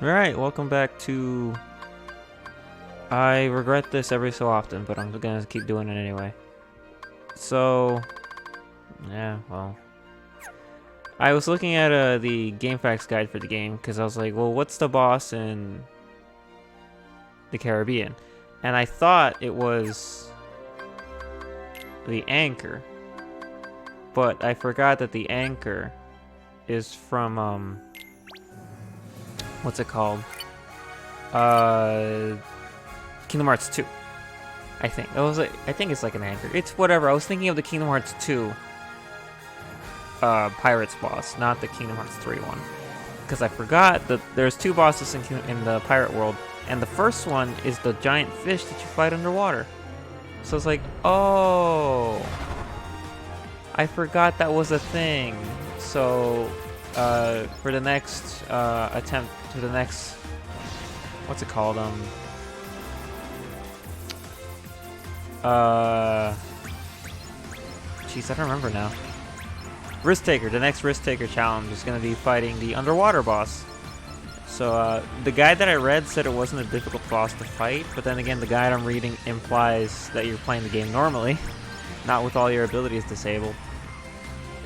Alright, welcome back to... I regret this every so often, but I'm gonna keep doing it anyway. So... yeah, well... I was looking at the GameFAQs guide for the game, because I was like, well, what's the boss in the Caribbean? And I thought it was the anchor. But I forgot that the anchor is from, what's it called? Kingdom Hearts 2. I think. I think it's like an anchor. It's whatever. I was thinking of the Kingdom Hearts 2 Pirates boss, not the Kingdom Hearts 3 one. Because I forgot that there's two bosses in the pirate world, and the first one is the giant fish that you fight underwater. So it's like, oh, I forgot that was a thing. So for the next attempt to the next, what's it called? Jeez, I don't remember now. Risk Taker, the next Risk Taker challenge is going to be fighting the underwater boss. So the guide that I read said it wasn't a difficult boss to fight, but then again the guide I'm reading implies that you're playing the game normally, not with all your abilities disabled.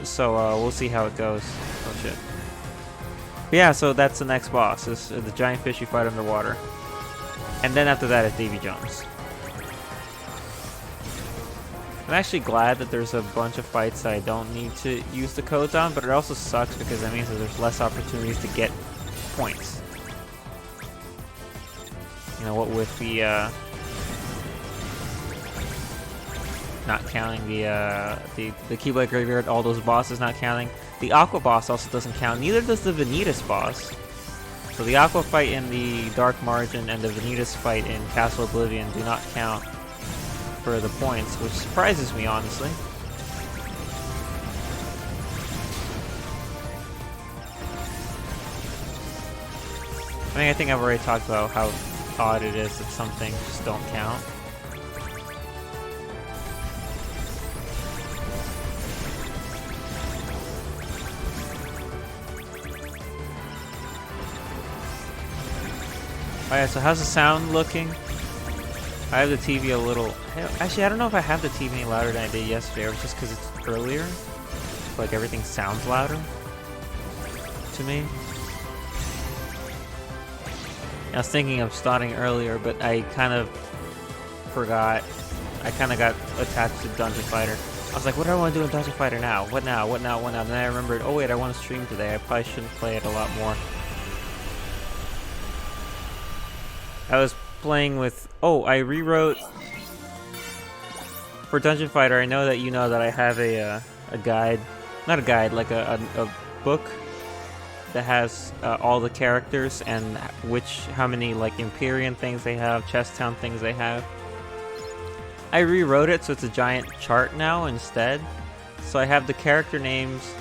So we'll see how it goes. Oh shit. But yeah, so that's the next boss, is the giant fish you fight underwater. And then after that it's Davy Jones. I'm actually glad that there's a bunch of fights that I don't need to use the codes on, but it also sucks because that means that there's less opportunities to get points. You know what, with the not counting the Keyblade Graveyard, all those bosses not counting. The Aqua boss also doesn't count, neither does the Vanitas boss. So the Aqua fight in the Dark Margin and the Vanitas fight in Castle Oblivion do not count for the points, which surprises me, honestly. I mean, I think I've already talked about how odd it is that some things just don't count. Alright, so how's the sound looking? I have the TV a little... Actually, I don't know if I have the TV any louder than I did yesterday, or it's just because it's earlier. Like, everything sounds louder to me. I was thinking of starting earlier, but I kind of forgot. I kind of got attached to Dungeon Fighter. I was like, what do I want to do in Dungeon Fighter now? What now? What now? What now? Then I remembered, oh wait, I want to stream today. I probably shouldn't play it a lot more. I was playing with... Oh, I rewrote... For Dungeon Fighter, I know that you know that I have a guide. Not a guide, like a book that has all the characters and how many like Empyrean things they have, Chest Town things they have. I rewrote it so it's a giant chart now instead. So I have the character names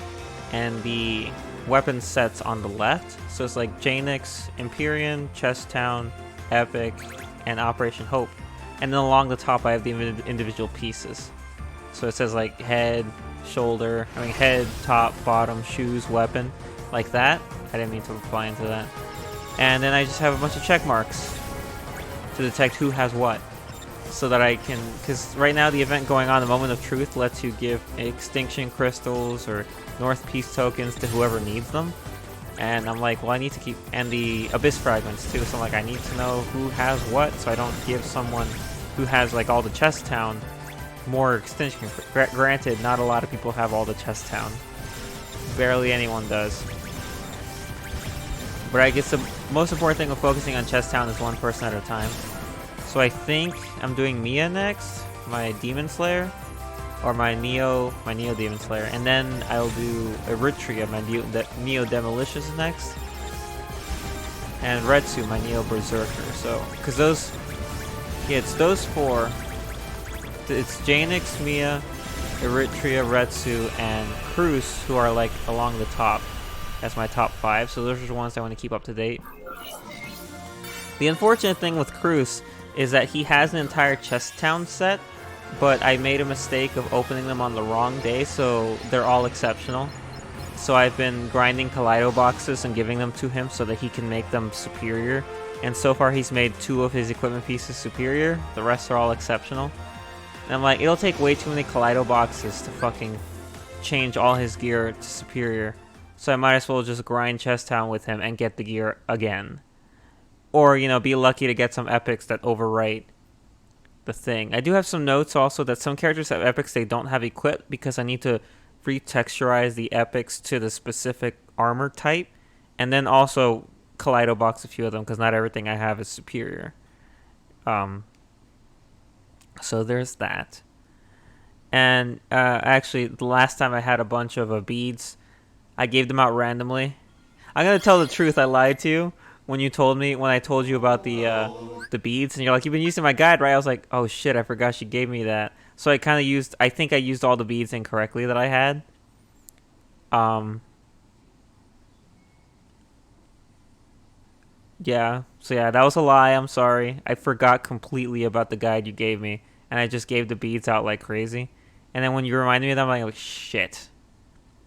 and the weapon sets on the left. So it's like Janix, Empyrean, Chest Town, Epic, and Operation Hope. And then along the top I have the individual pieces. So it says like head, shoulder, head, top, bottom, shoes, weapon. Like that. I didn't mean to reply into that. And then I just have a bunch of check marks to detect who has what. So that I can... Because right now the event going on, the Moment of Truth, lets you give Extinction Crystals or North Peace tokens to whoever needs them. And I'm like, well, I need to keep... And the Abyss Fragments too, so I'm like, I need to know who has what, so I don't give someone who has like all the Chest Town more Extinction. Granted, not a lot of people have all the Chest Town. Barely anyone does. But I guess the most important thing of focusing on Chest Town is one person at a time. So I think I'm doing Mia next, my Demon Slayer. Or my Neo Demon Slayer, and then I'll do Eritrea, my Neo Demolicious next, and Retsu, my Neo Berserker. So, because those, yeah, it's those four. It's Janix, Mia, Eritrea, Retsu, and Cruz, who are like along the top. That's my top 5. So those are the ones I want to keep up to date. The unfortunate thing with Cruz is that he has an entire Chest Town set. But I made a mistake of opening them on the wrong day, so they're all exceptional. So I've been grinding Kaleido boxes and giving them to him so that he can make them superior. And so far he's made 2 of his equipment pieces superior. The rest are all exceptional. And I'm like, it'll take way too many Kaleido boxes to fucking change all his gear to superior. So I might as well just grind Chest Town with him and get the gear again. Or, you know, be lucky to get some epics that overwrite the thing. I do have some notes also that some characters have epics they don't have equipped because I need to retexturize the epics to the specific armor type. And then also Kaleido box a few of them because not everything I have is superior. So there's that. And actually, the last time I had a bunch of beads, I gave them out randomly. I'm gonna tell the truth. I lied to you when I told you about the beads, and you're like, "You've been using my guide, right?" I was like, "Oh shit, I forgot she gave me that." So I kind of used. I think I used all the beads incorrectly that I had. Yeah. So yeah, that was a lie. I'm sorry. I forgot completely about the guide you gave me, and I just gave the beads out like crazy. And then when you reminded me of them, I'm like, shit.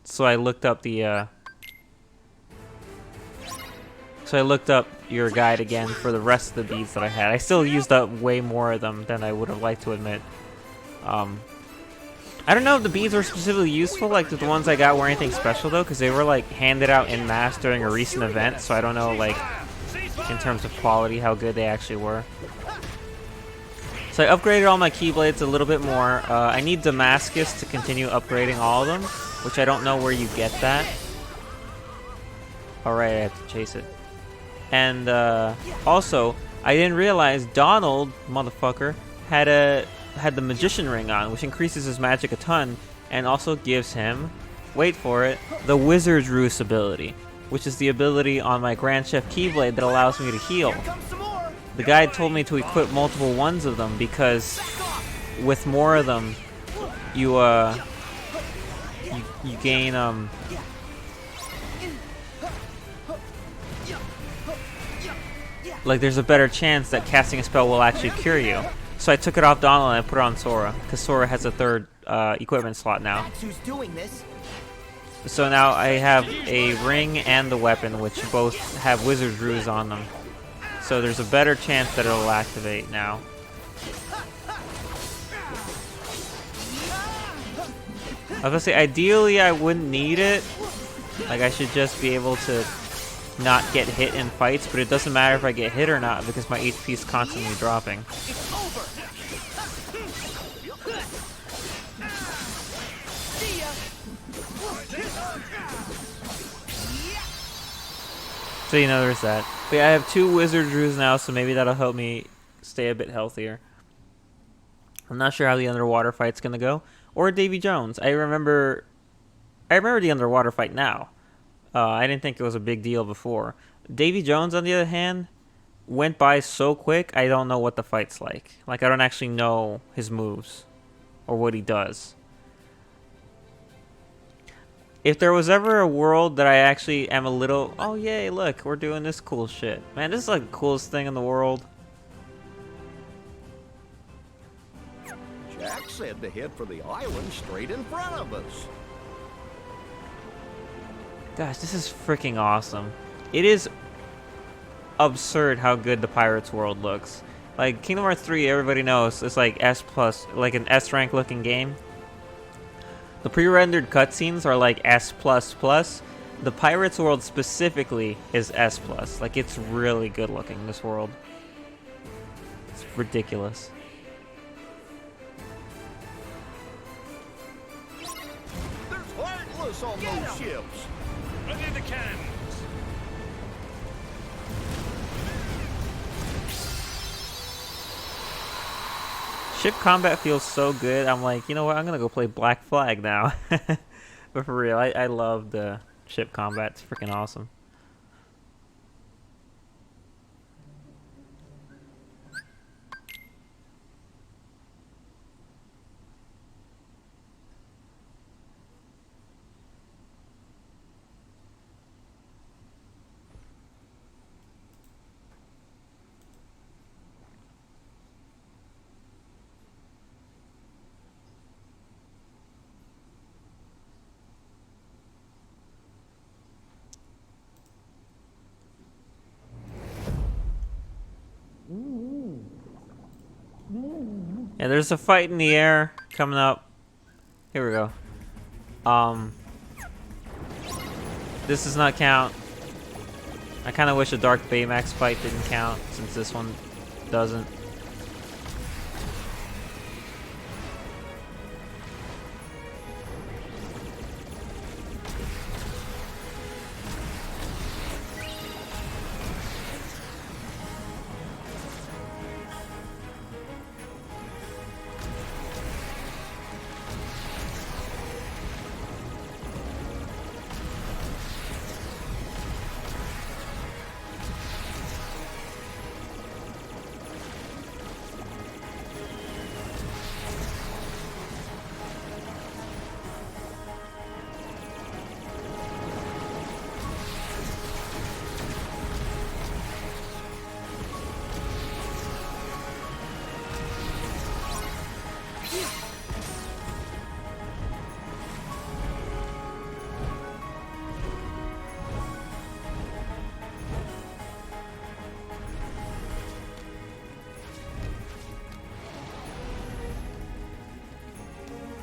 So I looked up your guide again for the rest of the beads that I had. I still used up way more of them than I would have liked to admit. I don't know if the beads were specifically useful, like the ones I got were anything special though, because they were like handed out en masse during a recent event, so I don't know like in terms of quality how good they actually were. So I upgraded all my Keyblades a little bit more. I need Damascus to continue upgrading all of them, which I don't know where you get that. Alright, I have to chase it. And also, I didn't realize Donald, motherfucker, had the Magician Ring on, which increases his magic a ton, and also gives him, wait for it, the Wizard's Roost ability, which is the ability on my Grand Chef Keyblade that allows me to heal. The guide told me to equip multiple ones of them because with more of them, you gain like there's a better chance that casting a spell will actually cure you. So I took it off Donald and I put it on Sora because Sora has a 3rd equipment slot now. So now I have a ring and the weapon, which both have Wizard's Ruse on them. So there's a better chance that it'll activate now. I was gonna say, ideally I wouldn't need it. Like I should just be able to not get hit in fights, but it doesn't matter if I get hit or not because my HP is constantly dropping. So you know there's that. But yeah, I have 2 Wizard Drews now, so maybe that'll help me stay a bit healthier. I'm not sure how the underwater fight's gonna go. Or Davy Jones. I remember the underwater fight now. I didn't think it was a big deal before. Davy Jones, on the other hand, went by so quick, I don't know what the fight's like. Like, I don't actually know his moves or what he does. If there was ever a world that I actually am a little, oh yay, look, we're doing this cool shit. Man, this is like the coolest thing in the world. Jack said to head for the island straight in front of us. Gosh, this is freaking awesome. It is absurd how good the Pirates world looks. Like, Kingdom Hearts 3, everybody knows, it's like S+, like an S rank looking game. The pre-rendered cutscenes are like S++. The Pirates world specifically is S+. Like, it's really good looking, this world. It's ridiculous. There's Heartless on those ships. Ready the cannons. Ship combat feels so good. I'm like, you know what? I'm gonna go play Black Flag now. But for real, I love the ship combat. It's freaking awesome. Yeah, there's a fight in the air coming up. Here we go. This does not count. I kind of wish a Dark Baymax fight didn't count, since this one doesn't.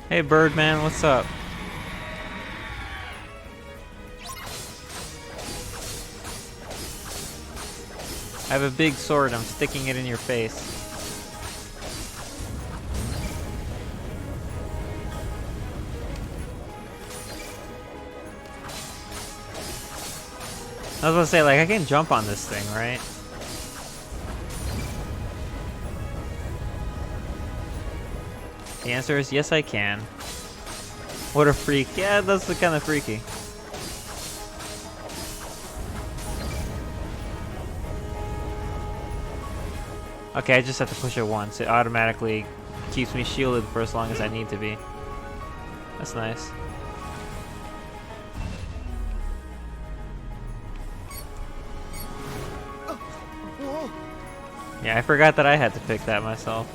Hey Birdman, what's up? I have a big sword, I'm sticking it in your face. I was gonna say, like, I can jump on this thing, right? The answer is yes, I can. What a freak. Yeah, that's kind of freaky. Okay, I just have to push it once. It automatically keeps me shielded for as long as I need to be. That's nice. Yeah, I forgot that I had to pick that myself.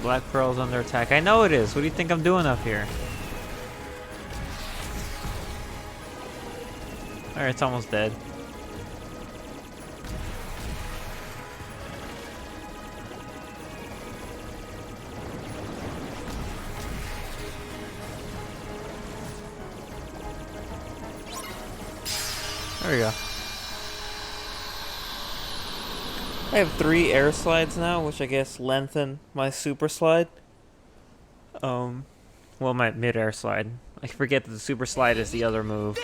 Black Pearl's under attack. I know it is. What do you think I'm doing up here? Alright, it's almost dead. There we go. I have 3 air slides now, which I guess lengthen my super slide. Well, my mid-air slide. I forget that the super slide is the other move.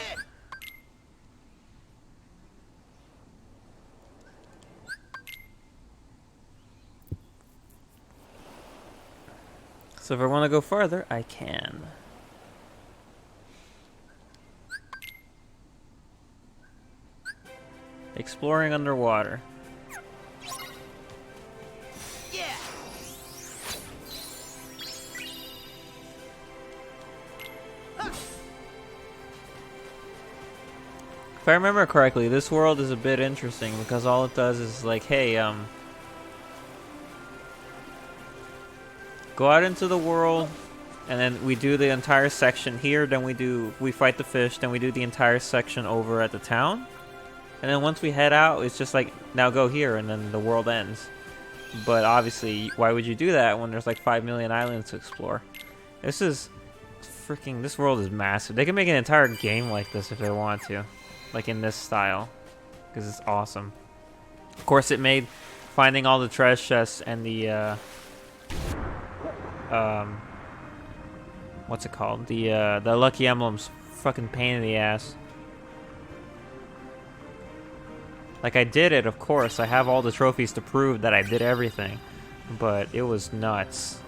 So if I want to go farther, I can. Exploring underwater. If I remember correctly, this world is a bit interesting because all it does is like, hey, go out into the world, and then we do the entire section here, then we fight the fish, then we do the entire section over at the town. And then once we head out, it's just like, now go here, and then the world ends. But obviously, why would you do that when there's like 5 million islands to explore? This world is massive. They can make an entire game like this if they want to. Like in this style, because it's awesome. Of course, it made finding all the treasure chests and the what's it called? The lucky emblems fucking pain in the ass. Like, I did it, of course. I have all the trophies to prove that I did everything, but it was nuts.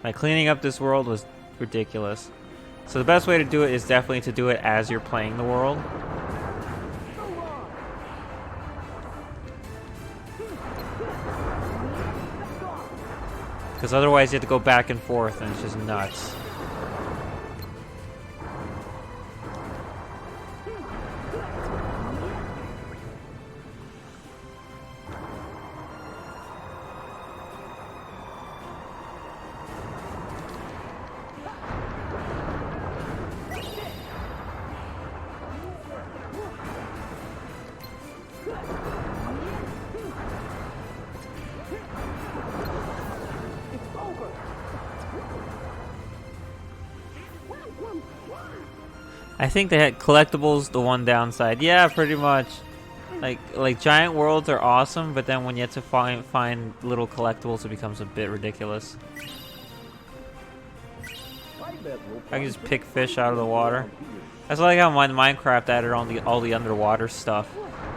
Like, cleaning up this world was ridiculous. So the best way to do it is definitely to do it as you're playing the world. Because otherwise you have to go back and forth and it's just nuts. I think they had collectibles the one downside. Yeah, pretty much. Like giant worlds are awesome, but then when you have to find little collectibles, it becomes a bit ridiculous. I can just pick fish out of the water. That's like how Minecraft added on all the underwater stuff.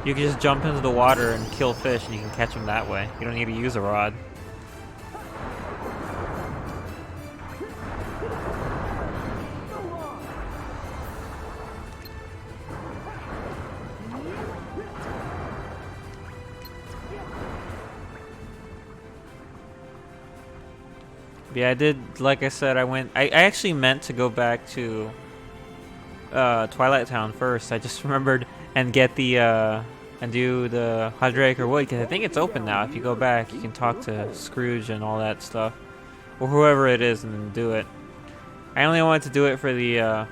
You can just jump into the water and kill fish, and you can catch them that way. You don't need to use a rod. Yeah, I did. Like I said, I actually meant to go back to Twilight Town first. I just remembered and get the and do the Hydraker Wood, because I think it's open now. If you go back, you can talk to Scrooge and all that stuff, or whoever it is, and then do it. I only wanted to do it for the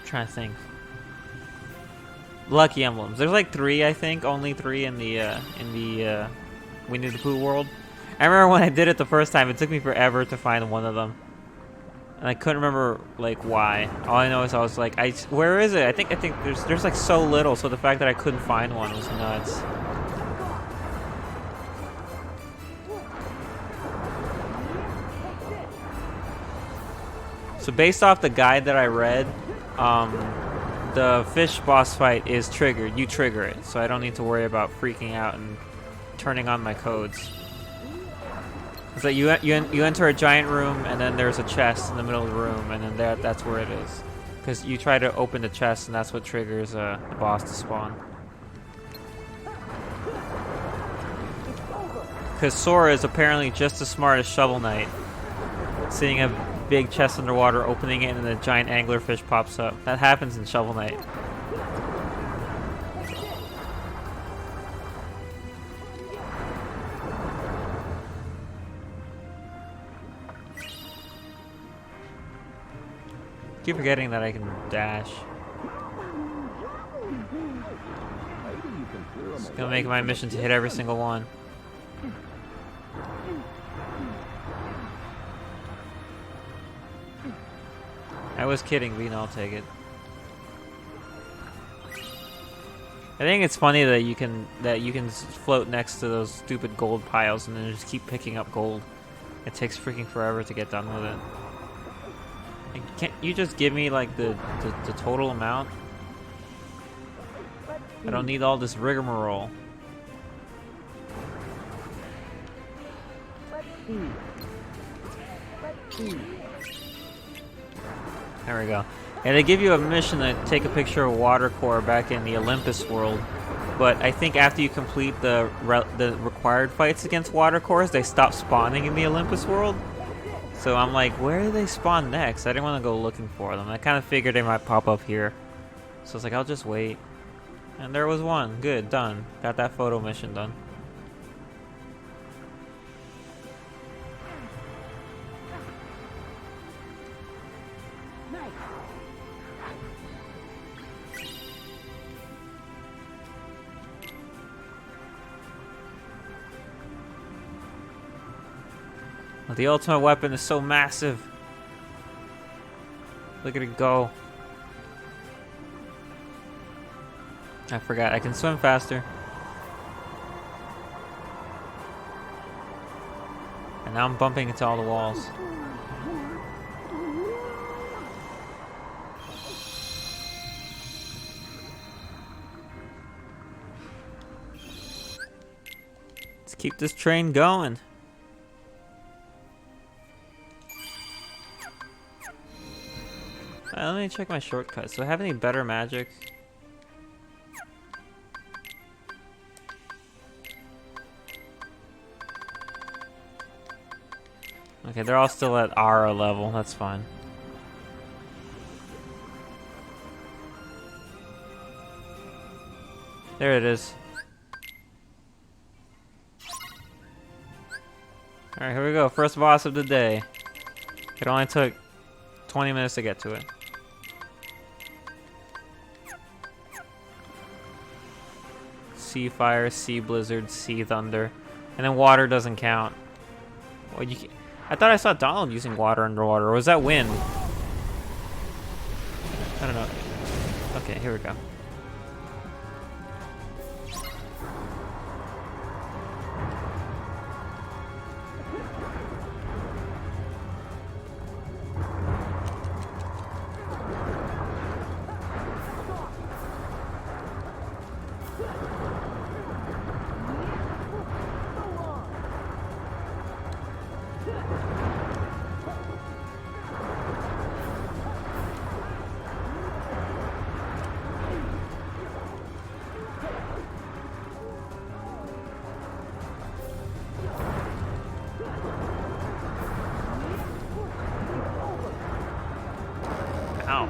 trying to think. Lucky emblems. There's like 3, I think. Only 3 in the Winnie the Pooh world. I remember when I did it the first time, it took me forever to find one of them, and I couldn't remember like why. All I know is I was like, where is it? I think there's like so little, so the fact that I couldn't find one was nuts. So based off the guide that I read, the fish boss fight is triggered. You trigger it, so I don't need to worry about freaking out and turning on my codes. It's like you enter a giant room, and then there's a chest in the middle of the room, and then that's where it is. Because you try to open the chest, and that's what triggers the boss to spawn. Because Sora is apparently just as smart as Shovel Knight, seeing a big chest underwater, opening it, and then a giant anglerfish pops up. That happens in Shovel Knight. Keep forgetting that I can dash. It's gonna make my mission to hit every single one. I was kidding, but I'll take it. I think it's funny that you can float next to those stupid gold piles and then just keep picking up gold. It takes freaking forever to get done with it. Like, can't you just give me like the total amount? I don't need all this rigmarole. There we go. And they give you a mission to take a picture of water core back in the Olympus world, but I think after you complete the required fights against water cores, they stop spawning in the Olympus world. So I'm like, where do they spawn next? I didn't want to go looking for them. I kind of figured they might pop up here. So I was like, I'll just wait. And there was one. Good, done. Got that photo mission done. The ultimate weapon is so massive. Look at it go. I forgot, I can swim faster. And now I'm bumping into all the walls. Let's keep this train going. Let me check my shortcuts. Do I have any better magic? Okay, they're all still at Ara level. That's fine. There it is. Alright, here we go. First boss of the day. It only took 20 minutes to get to it. Sea fire, sea blizzard, sea thunder. And then water doesn't count. Well, I thought I saw Donald using water underwater, or was that wind? I don't know. Okay, here we go. Ow.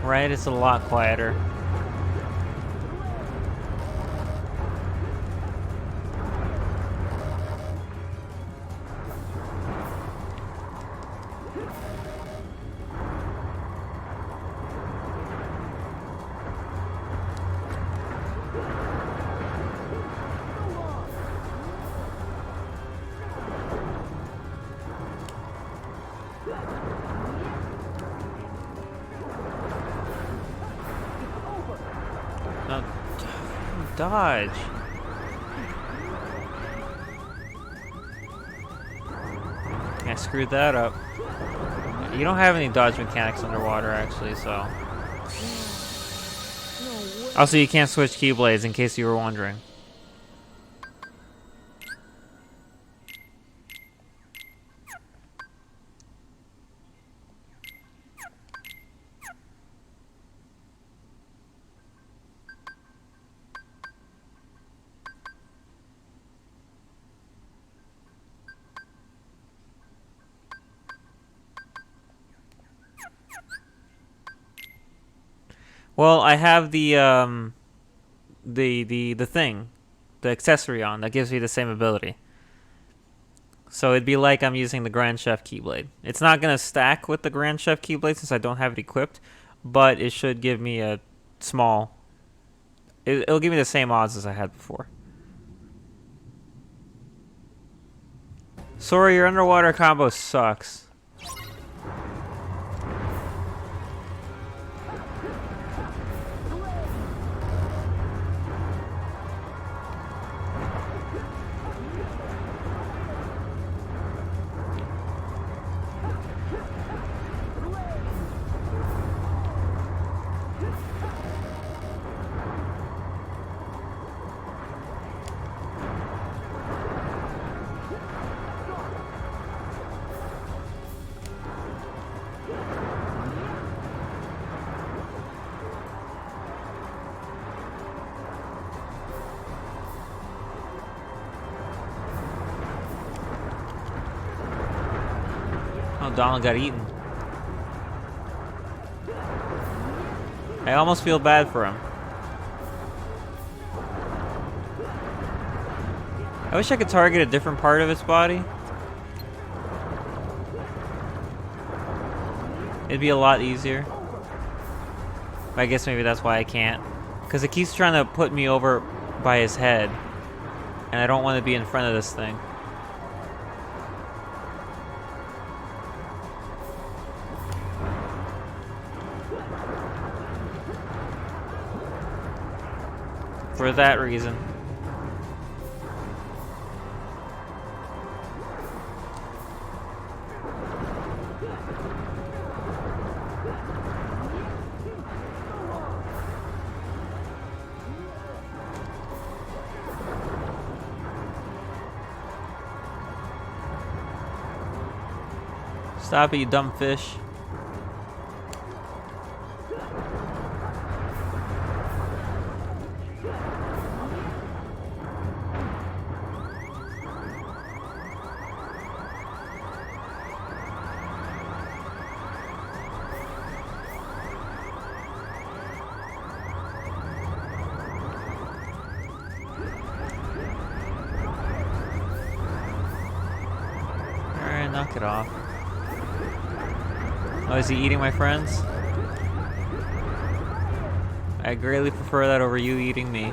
Right, it's a lot quieter. No, dodge. I screwed that up. You don't have any dodge mechanics underwater, actually, so. Also, you can't switch keyblades, in case you were wondering. Well, I have the thing, the accessory on that gives me the same ability. So it'd be like I'm using the Grand Chef Keyblade. It's not gonna stack with the Grand Chef Keyblade since I don't have it equipped, but it should give me a small. It'll give me the same odds as I had before. Sorry, your underwater combo sucks. Oh, Donald got eaten. I almost feel bad for him. I wish I could target a different part of its body. It'd be a lot easier. But I guess maybe that's why I can't. Because it keeps trying to put me over by his head. And I don't want to be in front of this thing. For that reason. Stop it, you dumb fish. Alright, knock it off. Oh, is he eating my friends? I greatly prefer that over you eating me.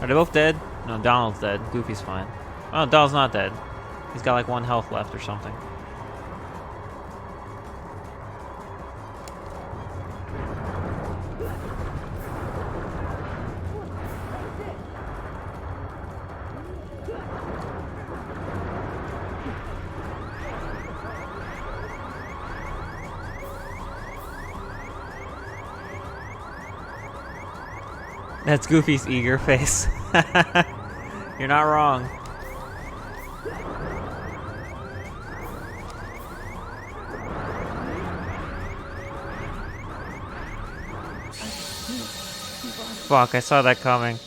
Are they both dead? No, Donald's dead. Goofy's fine. Oh, Donald's not dead. He's got like 1 health left or something. That's Goofy's eager face. You're not wrong. Fuck, I saw that coming.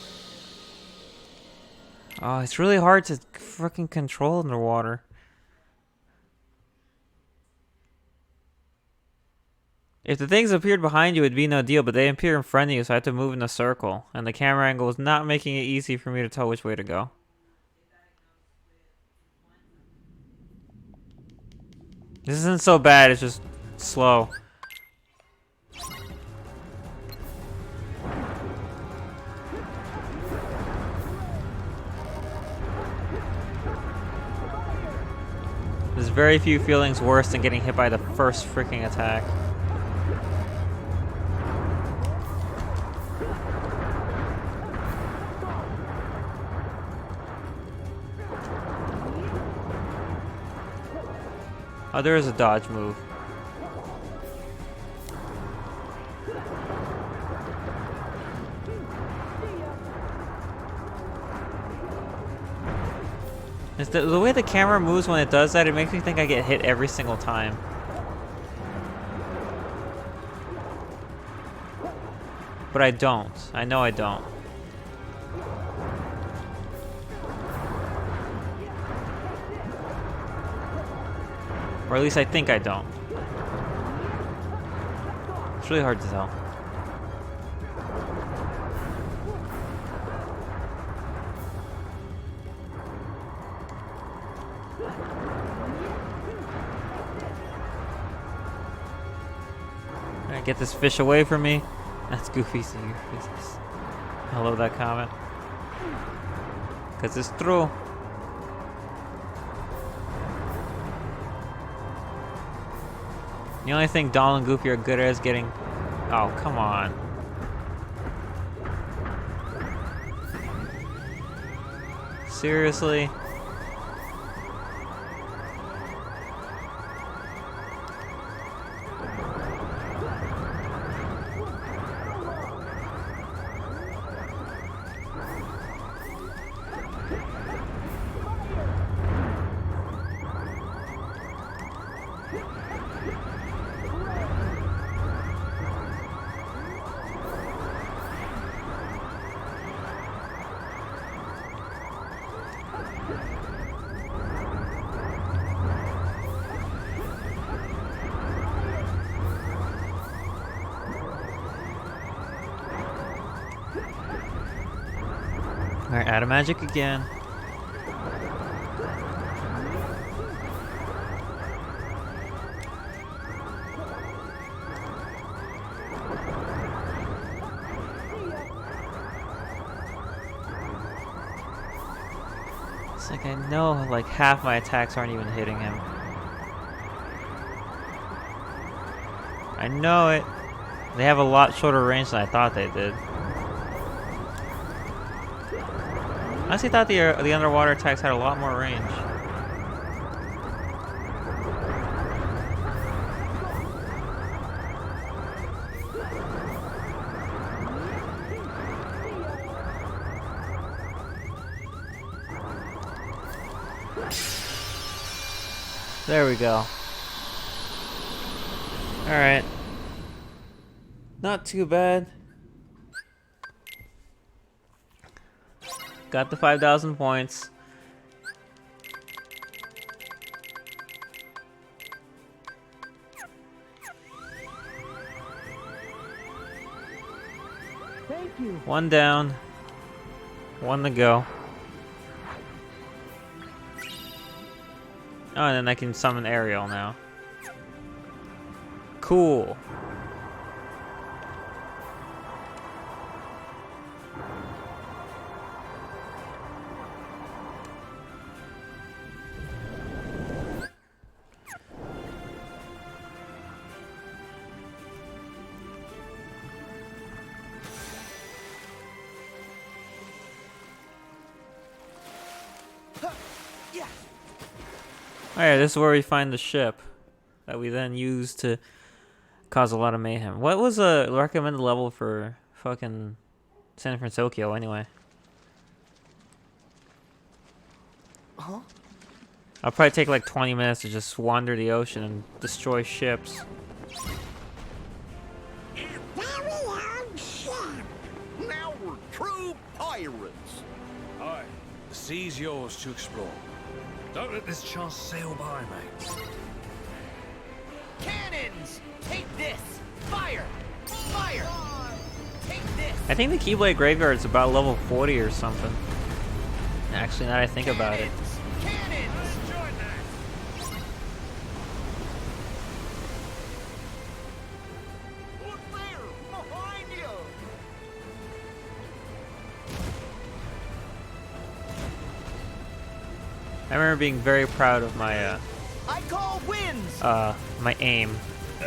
Oh, it's really hard to freaking control underwater. If the things appeared behind you, it'd be no deal, but they appear in front of you, so I had to move in a circle. And the camera angle was not making it easy for me to tell which way to go. This isn't so bad, it's just slow. There's very few feelings worse than getting hit by the first freaking attack. Oh, there is a dodge move. It's the way the camera moves when it does that, it makes me think I get hit every single time. But I don't. I know I don't. Or at least I think I don't. It's really hard to tell. Alright, get this fish away from me. That's Goofy's ear. I love that comment. 'Cause it's true. The only thing Donald and Goofy are good at is getting... Oh, come on. Seriously? Alright, out of magic again. It's like I know like half my attacks aren't even hitting him. I know it. They have a lot shorter range than I thought they did. I honestly thought the underwater attacks had a lot more range. There we go. Alright. Not too bad. Got the 5,000 points. Thank you. One down. One to go. Oh, and then I can summon Ariel now. Cool. Alright, this is where we find the ship that we then use to cause a lot of mayhem. What was a recommended level for fucking San Francisco anyway? Huh? I'll probably take like 20 minutes to just wander the ocean and destroy ships. Now we're true pirates. Aye, the sea's yours to explore. Don't let this chance sail by, mate. Cannons! Take this! Fire! Fire! Take this! I think the Keyblade Graveyard is about level 40 or something. Actually, now that I think about it. Cannons! Join that. Look there, behind you. I remember being very proud of my I call winds! my aim.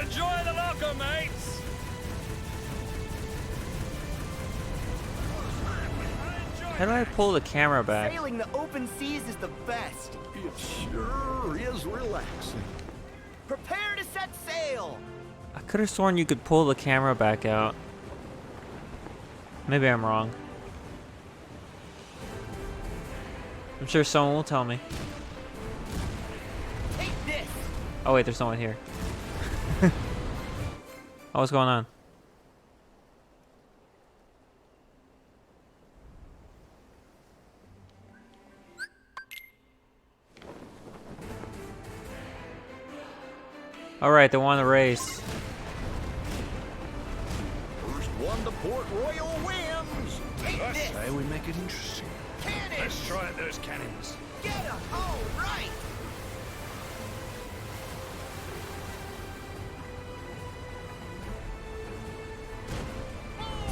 Enjoy the locker, mates. How do I pull the camera back? Sailing the open seas is the best. It sure is relaxing. Prepare to set sail! I could have sworn you could pull the camera back out. Maybe I'm wrong. I'm sure someone will tell me. Take this! Oh wait, there's someone here. Oh, what's going on? Alright, they won the race. First one to Port Royal wins. Take I this! say we make it interesting. Cannons! Let's try it, those cannons. Get 'em! All right!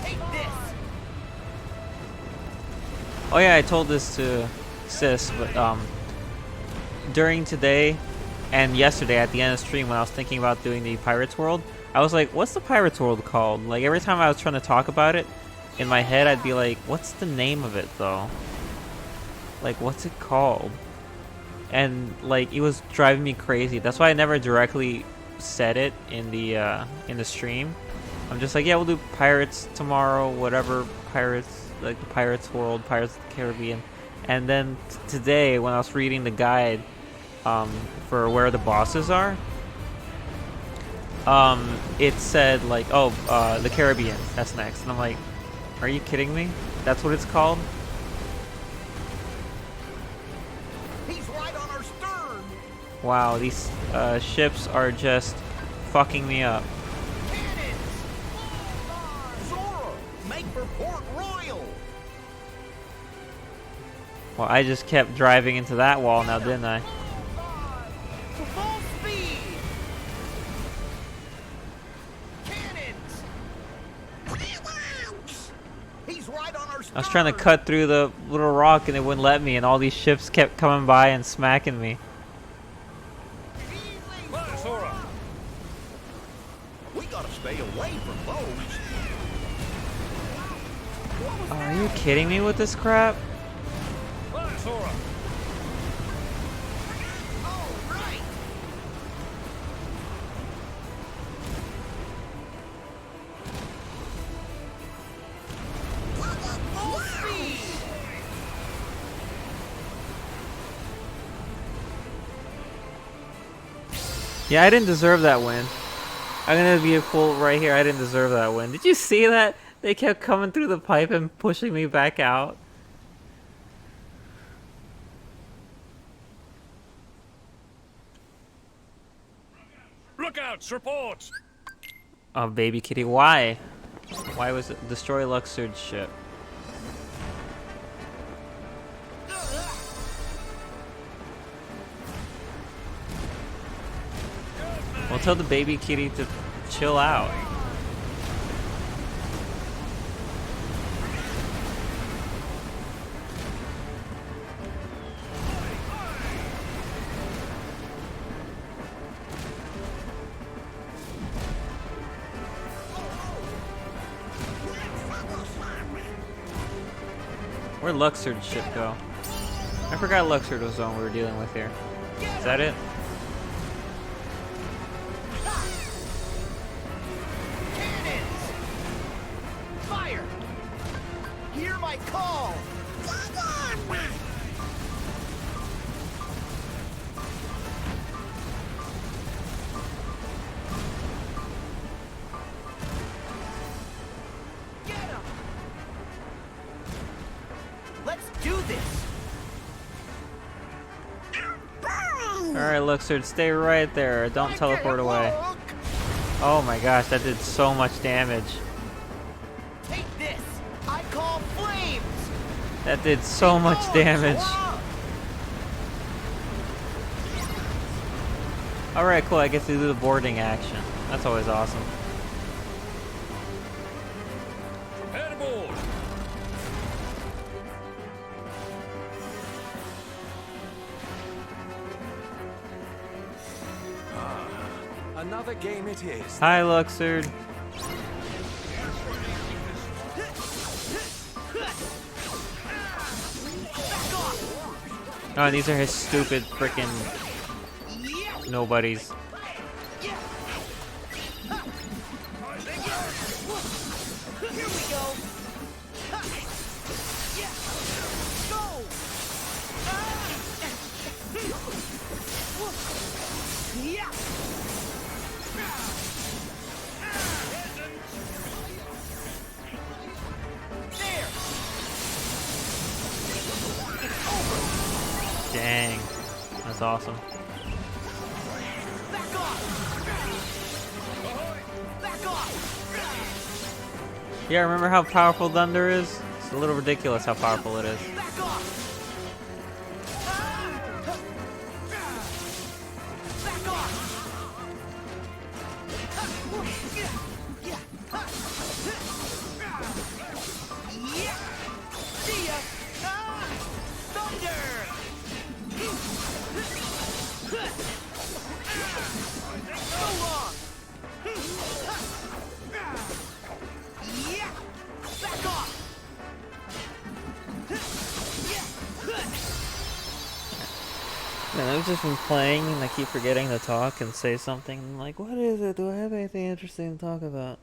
Take this! Oh yeah, I told this to Sis, but during today and yesterday at the end of the stream when I was thinking about doing the Pirates World, I was like, what's the Pirates World called? Like every time I was trying to talk about it, in my head I'd be like, what's the name of it though? Like what's it called? And like it was driving me crazy. That's why I never directly said it in the stream. I'm just like, yeah, we'll do Pirates tomorrow, whatever Pirates, like the Pirates World, Pirates of the Caribbean. And then today when I was reading the guide for where the bosses are, it said like, oh, the Caribbean, that's next. And I'm like, are you kidding me? That's what it's called? He's right on our stern. Wow, these ships are just fucking me up. Cannons! Zora, make for Port Royal. Well, I just kept driving into that wall now, didn't I? Full speed! Cannons! He's right on our stern. I was trying to cut through the little rock and it wouldn't let me, and all these ships kept coming by and smacking me. Right, Sora. We gotta stay away from those. Oh, are you kidding me with this crap? Right, Sora. All right! Full speed! Yeah, I didn't deserve that win. I'm gonna be a fool right here. I didn't deserve that win. Did you see that? They kept coming through the pipe and pushing me back out. Lookouts, report. Oh, baby kitty, why? Why was it destroy Luxord's ship? Well, tell the baby kitty to chill out. Where'd Luxord's ship go? I forgot Luxord was the one we were dealing with here. Is that it? Cannons! Fire! Hear my call! Get him! Let's do this! Alright, Luxord, stay right there. Don't teleport away. Oh my gosh, that did so much damage. Take this! I call flames! That did so much damage. Alright, cool. I get to do the boarding action. That's always awesome. Prepare to board. Another game it is. Hi, Luxord. Oh, and these are his stupid freaking nobodies. Here we go! Yeah! Go! Yeah! There! It's over! Dang. That's awesome. Back off! Back off! Yeah, remember how powerful Thunder is? It's a little ridiculous how powerful it is. Back off! Back off! Yeah! See ya! Thunder! So long! Yeah! Back off! Man, I've just been playing and I keep forgetting to talk and say something. I'm like, what is it? Do I have anything interesting to talk about?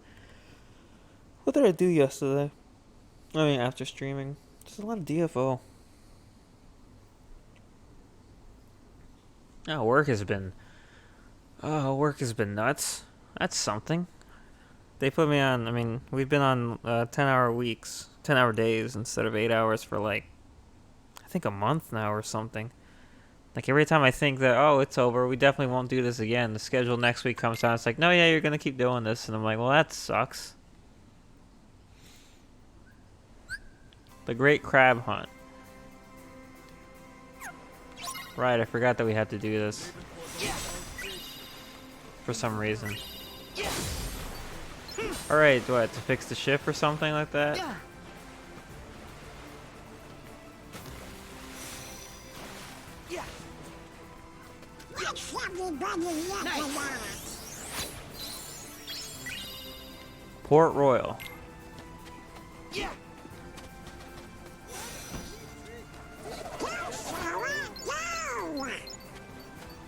What did I do yesterday? I mean, after streaming. Just a lot of DFO. Oh, work has been nuts. That's something. They put me on, I mean, we've been on 10-hour weeks, 10-hour days instead of 8 hours for like, I think a month now or something. Like every time I think that, oh, it's over, we definitely won't do this again, the schedule next week comes out, it's like, no, yeah, you're going to keep doing this. And I'm like, well, that sucks. The Great Crab Hunt. Right, I forgot that we had to do this. For some reason. Alright, what, to fix the ship or something like that? Port Royal. Yeah!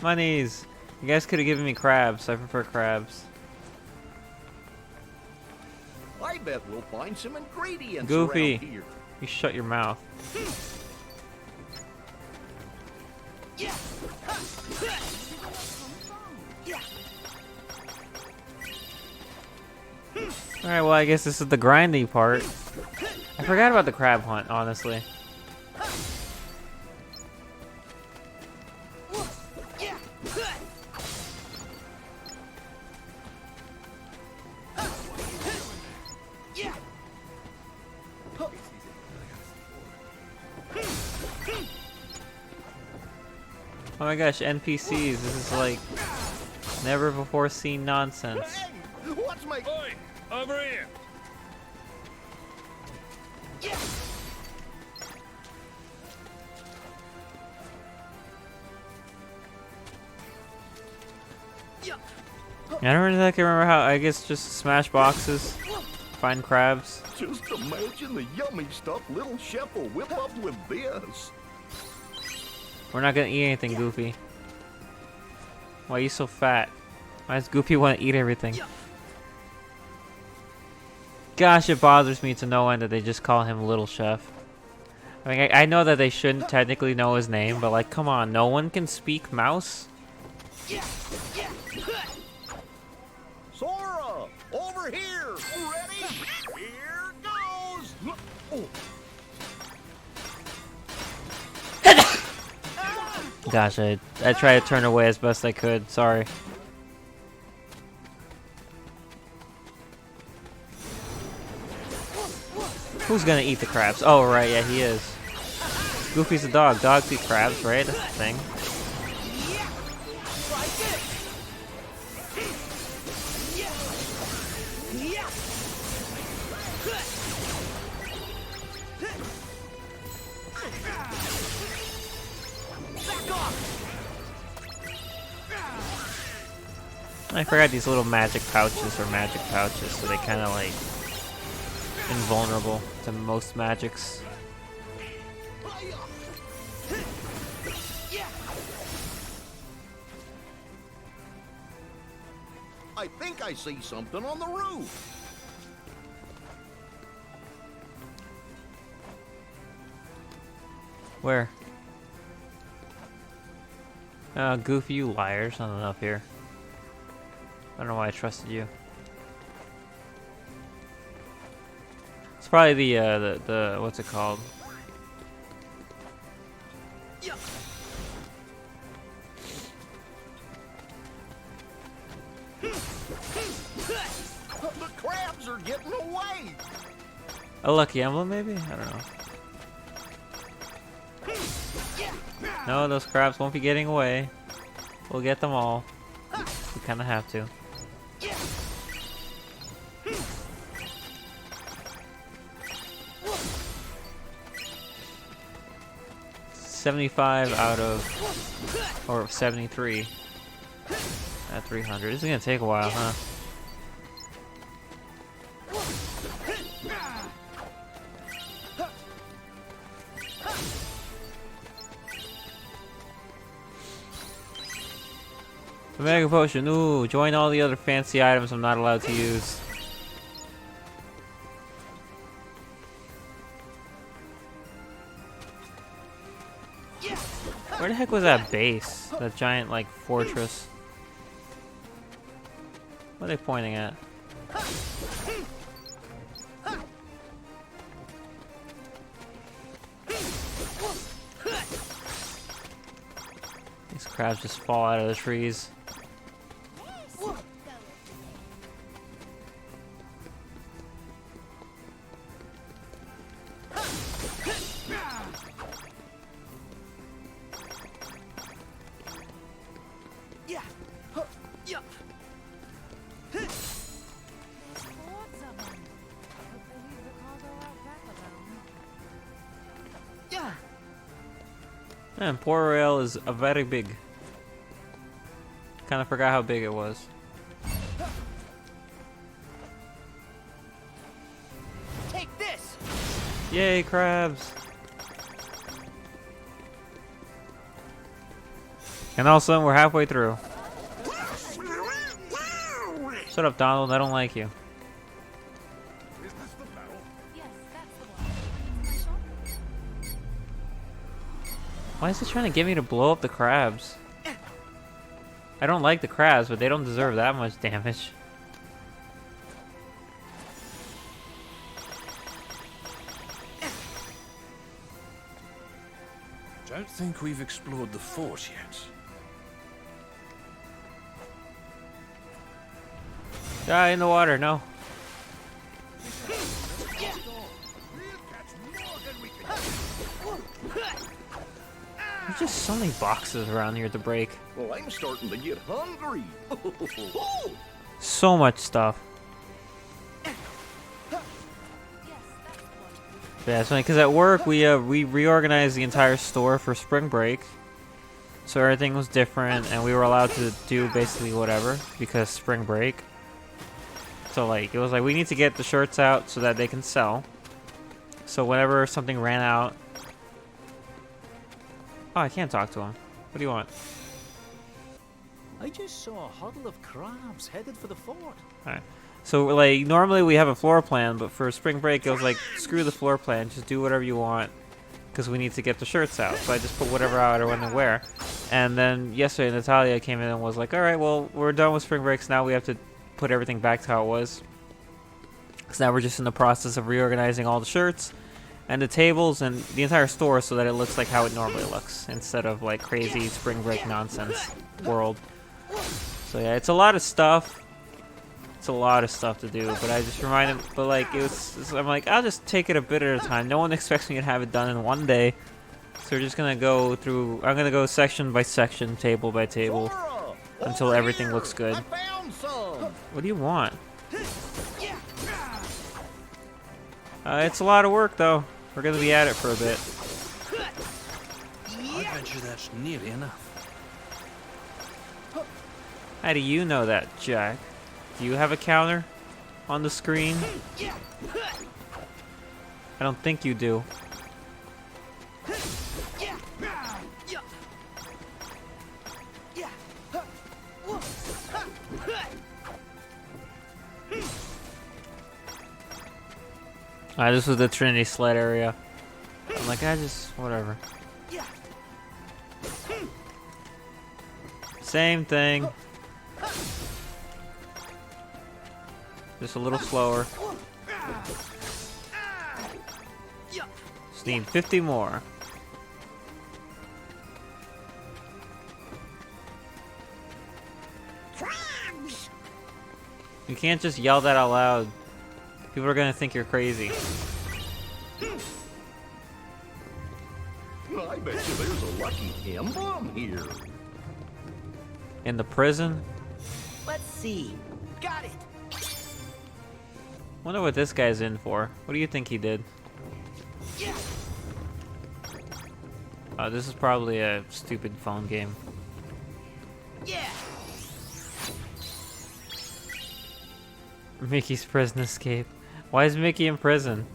Monies! You guys could have given me crabs. I prefer crabs. I bet we'll find some ingredients Goofy. around here. You shut your mouth. Yeah! Yeah! Alright, well, I guess this is the grinding part. I forgot about the crab hunt, honestly. Yeah! Yeah! Oh my gosh, NPCs, this is like never before seen nonsense. Hey, what's my... Oi! Over here! Yeah! I don't really remember how, I guess just smash boxes, find crabs. Just imagine the yummy stuff little chef will whip up with this. We're not gonna eat anything, Goofy. Why are you so fat? Why does Goofy want to eat everything? Gosh, it bothers me to no end that they just call him Little Chef. I mean, I know that they shouldn't technically know his name, but like, come on, no one can speak mouse? Sora, over here. Ready? Here goes. Oh. Gosh, I tried to turn away as best I could. Sorry. Who's gonna eat the crabs? Oh, right, yeah, he is. Goofy's a dog. Dogs eat crabs, right? That's the thing. I forgot these little magic pouches are magic pouches, so they kind of like invulnerable to most magics. I think I see something on the roof. Where? Goofy, you liar. There's nothing up here. I don't know why I trusted you. It's probably the what's it called? The crabs are getting away. A lucky emblem, maybe? I don't know. No, those crabs won't be getting away. We'll get them all. We kind of have to. 75 out of, or 73 at 300. This is gonna take a while, huh? The Mega Potion. Ooh, join all the other fancy items I'm not allowed to use. Where the heck was that base? That giant, like, fortress? What are they pointing at? These crabs just fall out of the trees. And Port Royale is a very big. Kind of forgot how big it was. Take this. Yay, crabs! And all of a sudden, we're halfway through. Shut up, Donald. I don't like you. Why is it trying to get me to blow up the crabs? I don't like the crabs, but they don't deserve that much damage. Don't think we've explored the fort yet. Die in the water, no. There's just so many boxes around here to break. Well, I'm starting to get hungry. So much stuff. Yeah, it's funny because at work we reorganized the entire store for spring break, so everything was different, and we were allowed to do basically whatever because spring break. So like it was like we need to get the shirts out so that they can sell. So whenever something ran out. Oh, I can't talk to him. What do you want? I just saw a huddle of crabs headed for the fort. Alright. So, like, normally we have a floor plan, but for spring break, it was like, screw the floor plan, just do whatever you want, because we need to get the shirts out. So I just put whatever out I want to wear. And then yesterday, Natalia came in and was like, alright, well, we're done with spring breaks, now we have to put everything back to how it was. So now we're just in the process of reorganizing all the shirts, and the tables, and the entire store so that it looks like how it normally looks, instead of, like, crazy spring break nonsense world. So yeah, it's a lot of stuff. It's a lot of stuff to do, but I just remind him, but like, I'm like, I'll just take it a bit at a time. No one expects me to have it done in one day. So we're just gonna go through, I'm gonna go section by section, table by table, until everything looks good. I found some. What do you want? It's a lot of work though. We're gonna be at it for a bit. I venture that's nearly enough. How do you know that, Jack? Do you have a counter on the screen? I don't think you do. This was the Trinity sled area. I'm like, whatever. Same thing. Just a little slower. Just need 50 more. You can't just yell that out loud. People are gonna think you're crazy. I bet you there's a lucky M-bomb here. In the prison? Let's see. Got it. Wonder what this guy's in for. What do you think he did? This is probably a stupid phone game. Yeah. Mickey's prison escape. Why is Mickey in prison?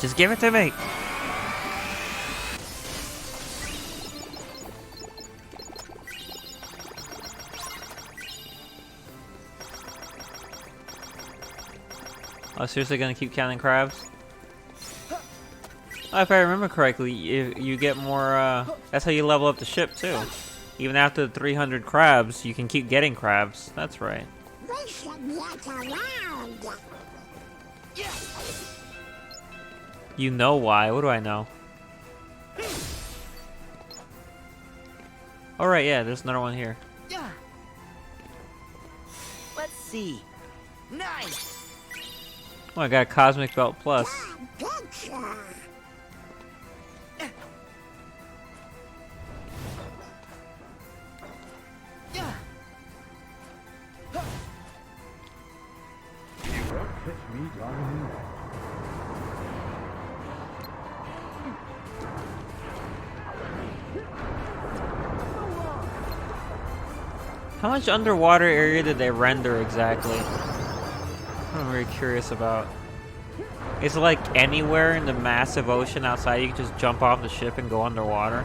Just give it to me. Oh, seriously gonna keep counting crabs? Oh, if I remember correctly, you get more, that's how you level up the ship, too. Even after the 300 crabs, you can keep getting crabs. That's right. We should get around. You know why. What do I know? Alright, yeah, there's another one here. Let's see. Nice. Oh, I got a Cosmic Belt Plus. Picture. How much underwater area did they render exactly? I'm very curious about. Is it like anywhere in the massive ocean outside you can just jump off the ship and go underwater?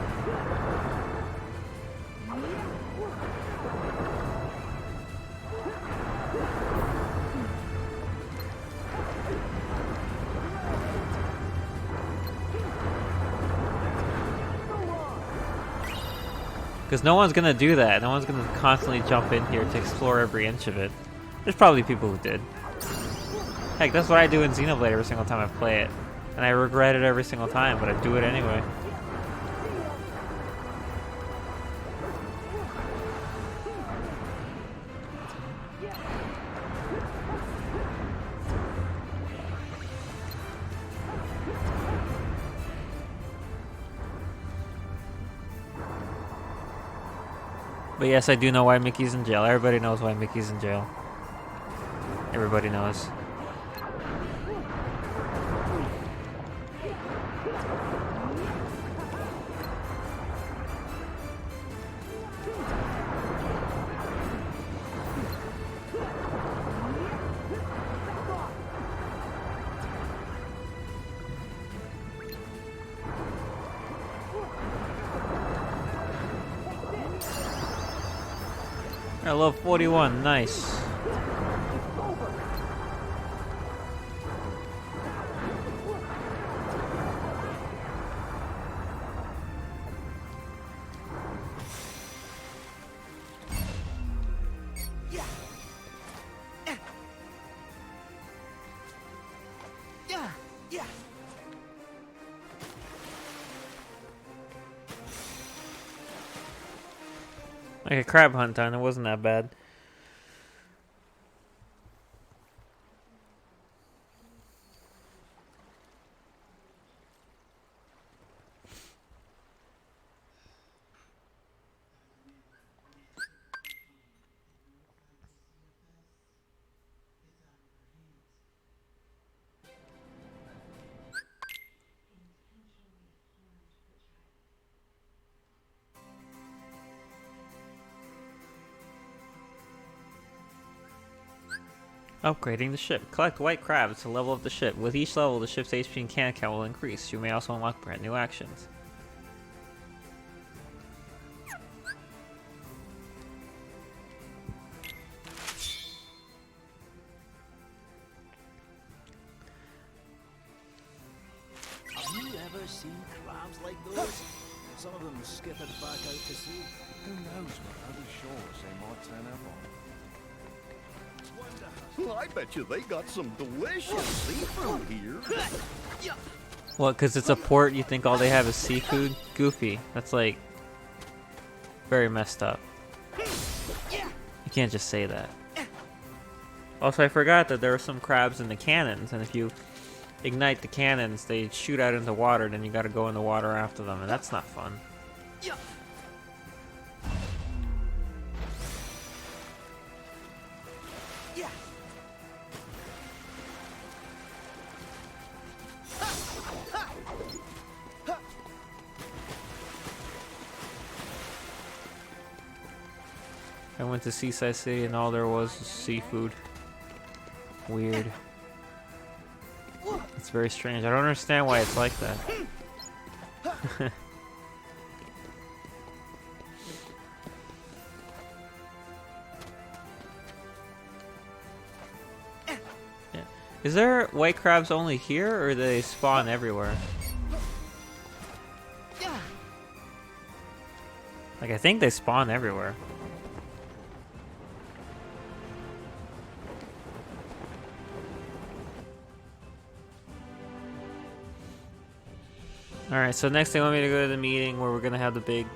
Because no one's gonna do that. No one's gonna constantly jump in here to explore every inch of it. There's probably people who did. Heck, that's what I do in Xenoblade every single time I play it. And I regret it every single time, but I do it anyway. But yes, I do know why Mickey's in jail. Everybody knows why Mickey's in jail. Everybody knows. I love 41, nice. Like a crab hunt time, it wasn't that bad. Upgrading the ship. Collect white crabs to level up the ship. With each level, the ship's HP and can count will increase. You may also unlock brand new actions. Have you ever seen crabs like those? Some of them skipping back out to sea. Who knows what other shores they might turn up on? I bet you they got some delicious seafood here. What, because it's a port, you think all they have is seafood? Goofy. That's like very messed up. You can't just say that. Also, I forgot that there are some crabs in the cannons, and if you ignite the cannons, they shoot out into water, then you gotta go in the water after them, and that's not fun. I went to Seaside City and all there was seafood. Weird. It's very strange. I don't understand why it's like that. Yeah. Is there white crabs only here, or do they spawn everywhere? Like, I think they spawn everywhere. Alright, so next they want me to go to the meeting where we're gonna have the big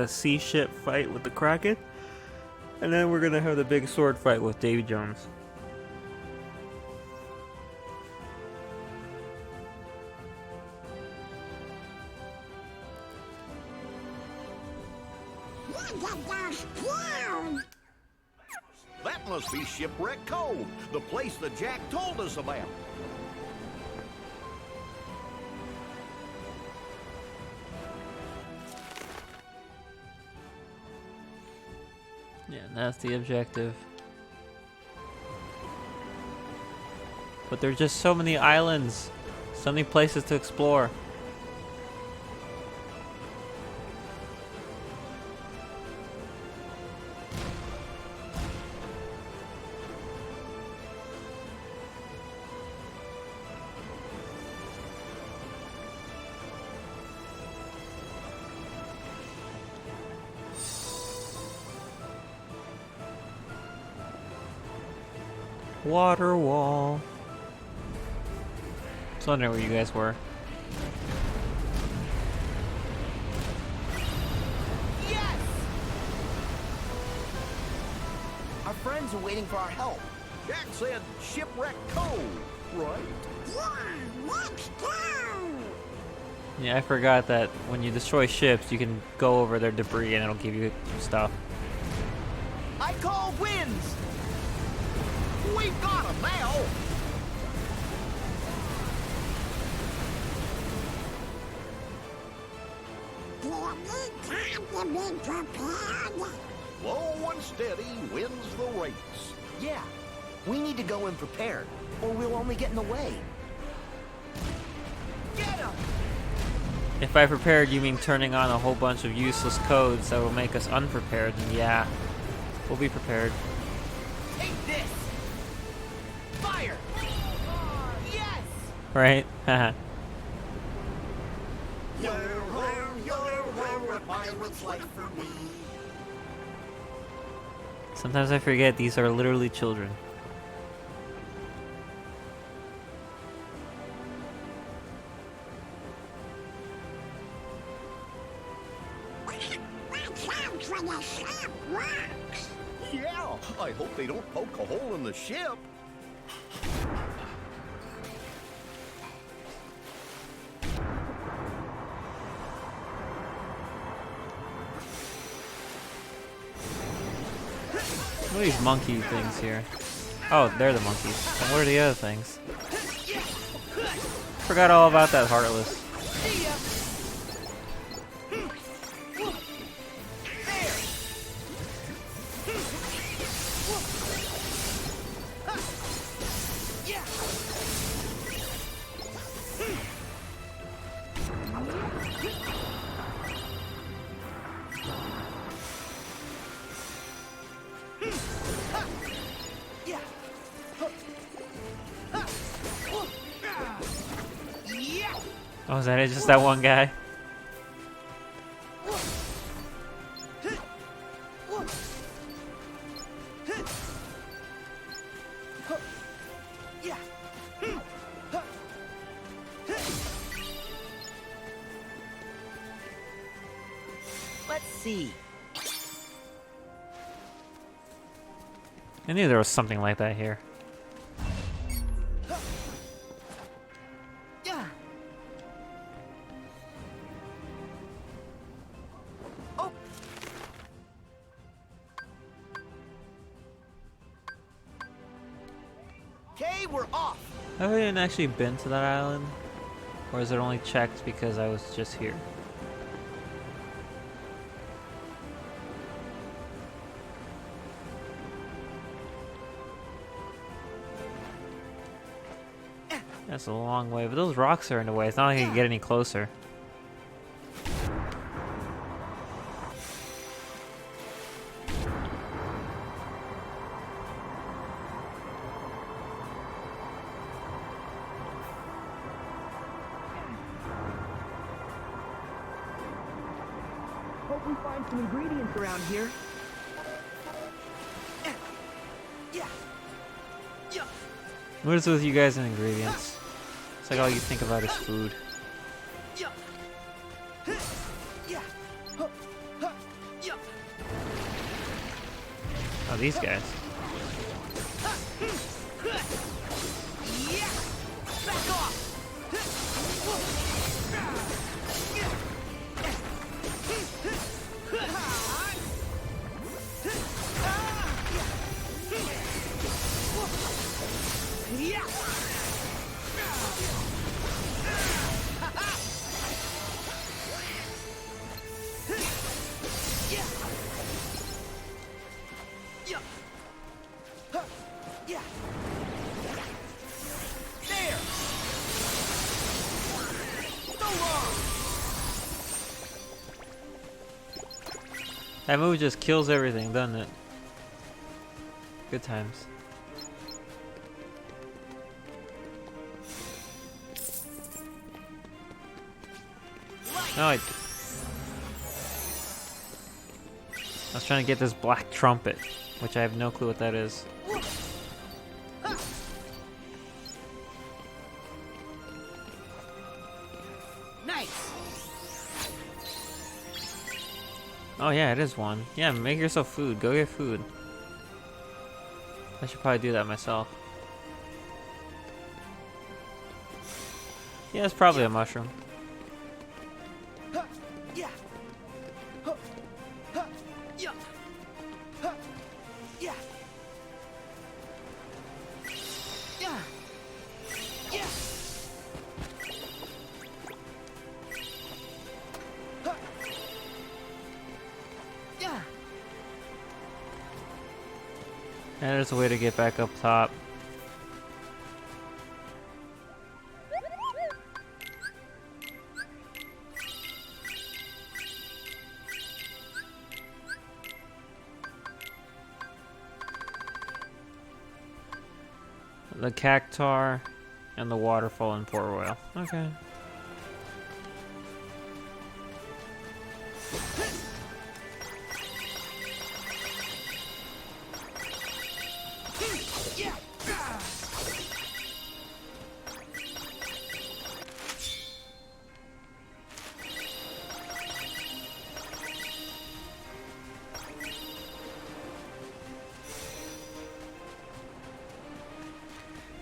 sea ship fight with the Kraken. And then we're gonna have the big sword fight with Davy Jones. Look at those clouds! That must be Shipwreck Cove, the place that Jack told us about. Yeah, that's the objective. But there are just so many islands, so many places to explore. Water wall. I was wondering where you guys were. Yes! Our friends are waiting for our help. Jack said Shipwreck Cove, right? Yeah, let's go! Yeah, I forgot that when you destroy ships, you can go over their debris and it'll give you stuff. I call wins! We've got him now! Do you need time to be prepared? Slow and steady wins the race. Yeah, we need to go in prepared, or we'll only get in the way. Get him! If by prepared you mean turning on a whole bunch of useless codes that will make us unprepared, then yeah, we'll be prepared. Take this! Fire! Yes! Right? Haha. A pirate's life for me. Sometimes I forget these are literally children. Watch out for the sharp rocks. Yeah, I hope they don't poke a hole in the ship. What are these monkey things here? Oh, they're the monkeys. And what are the other things? Forgot all about that Heartless. Oh, is that it? Just that one guy? Let's see. I knew there was something like that here. Oh. Okay, we're off. Have I even actually been to that island? Or is it only checked because I was just here? That's a long way, but those rocks are in the way. It's not like I can get any closer. Hope we find some ingredients around here. What is it with you guys and ingredients? It's like all you think about is food. Oh, these guys. Back off! That move just kills everything, doesn't it? Good times. No, I was trying to get this black trumpet, which I have no clue what that is. Nice. Oh yeah, it is one. Yeah, make yourself food. Go get food. I should probably do that myself. Yeah, it's probably a mushroom. Yeah. Huh. Huh. Yeah. Huh. Yeah. Yeah. Yeah. Huh. Yeah. And there's a way to get back up top. The cactar and the waterfall in Port Royal. Okay.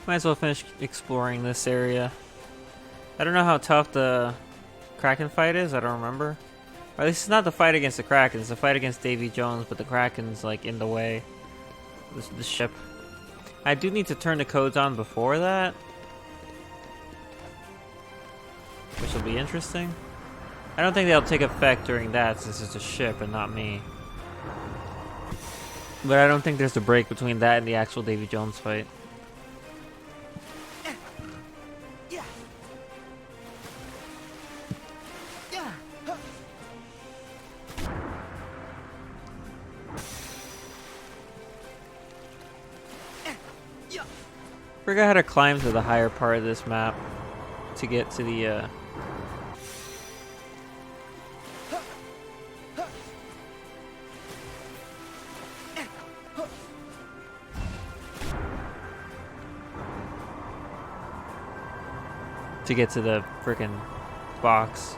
Might as well finish exploring this area. I don't know how tough the Kraken fight is, I don't remember. Or at least it's not the fight against the Kraken, it's the fight against Davy Jones, but the Kraken's like in the way. The ship. I do need to turn the codes on before that. Which will be interesting. I don't think they'll take effect during that since it's a ship and not me. But I don't think there's a break between that and the actual Davy Jones fight. Forgot how to climb to the higher part of this map to get to the frickin' box.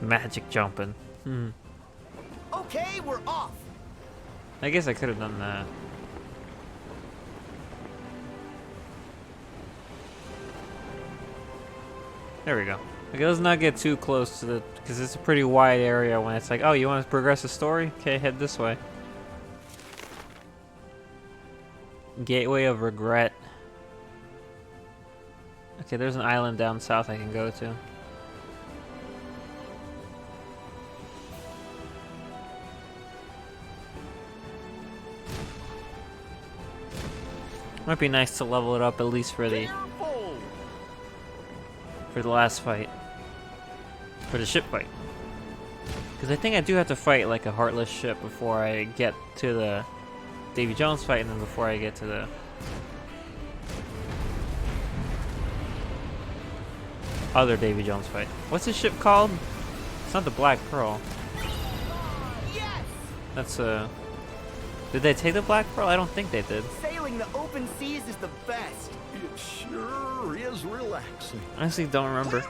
Magic jumping. Okay, we're off. I guess I could have done that. There we go. Okay, let's not get too close to the, because it's a pretty wide area when it's like, oh, you want to progress the story? Okay, head this way. Gateway of Regret. Okay, there's an island down south I can go to. Might be nice to level it up at least for the last fight. For the ship fight. Because I think I do have to fight like a heartless ship before I get to the Davy Jones fight, and then before I get to the other Davy Jones fight. What's this ship called? It's not the Black Pearl. Yes! That's did they take the Black Pearl? I don't think they did. Sailing the open seas is the best. It sure is relaxing. I honestly don't remember.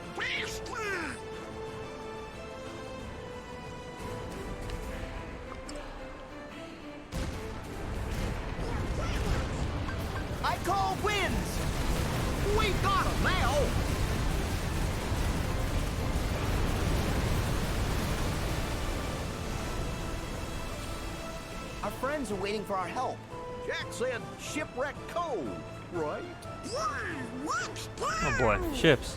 I call winds. We got 'em now. Our friends are waiting for our help. Jack said Shipwreck Cove, right? Oh boy, ships.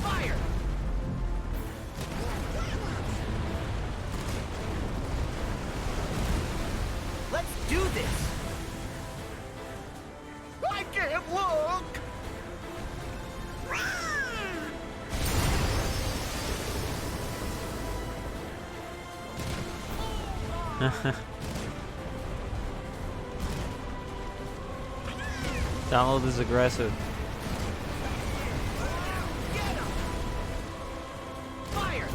Fire! Let's do this! I can't look! Donald is aggressive. Get 'em! Fire!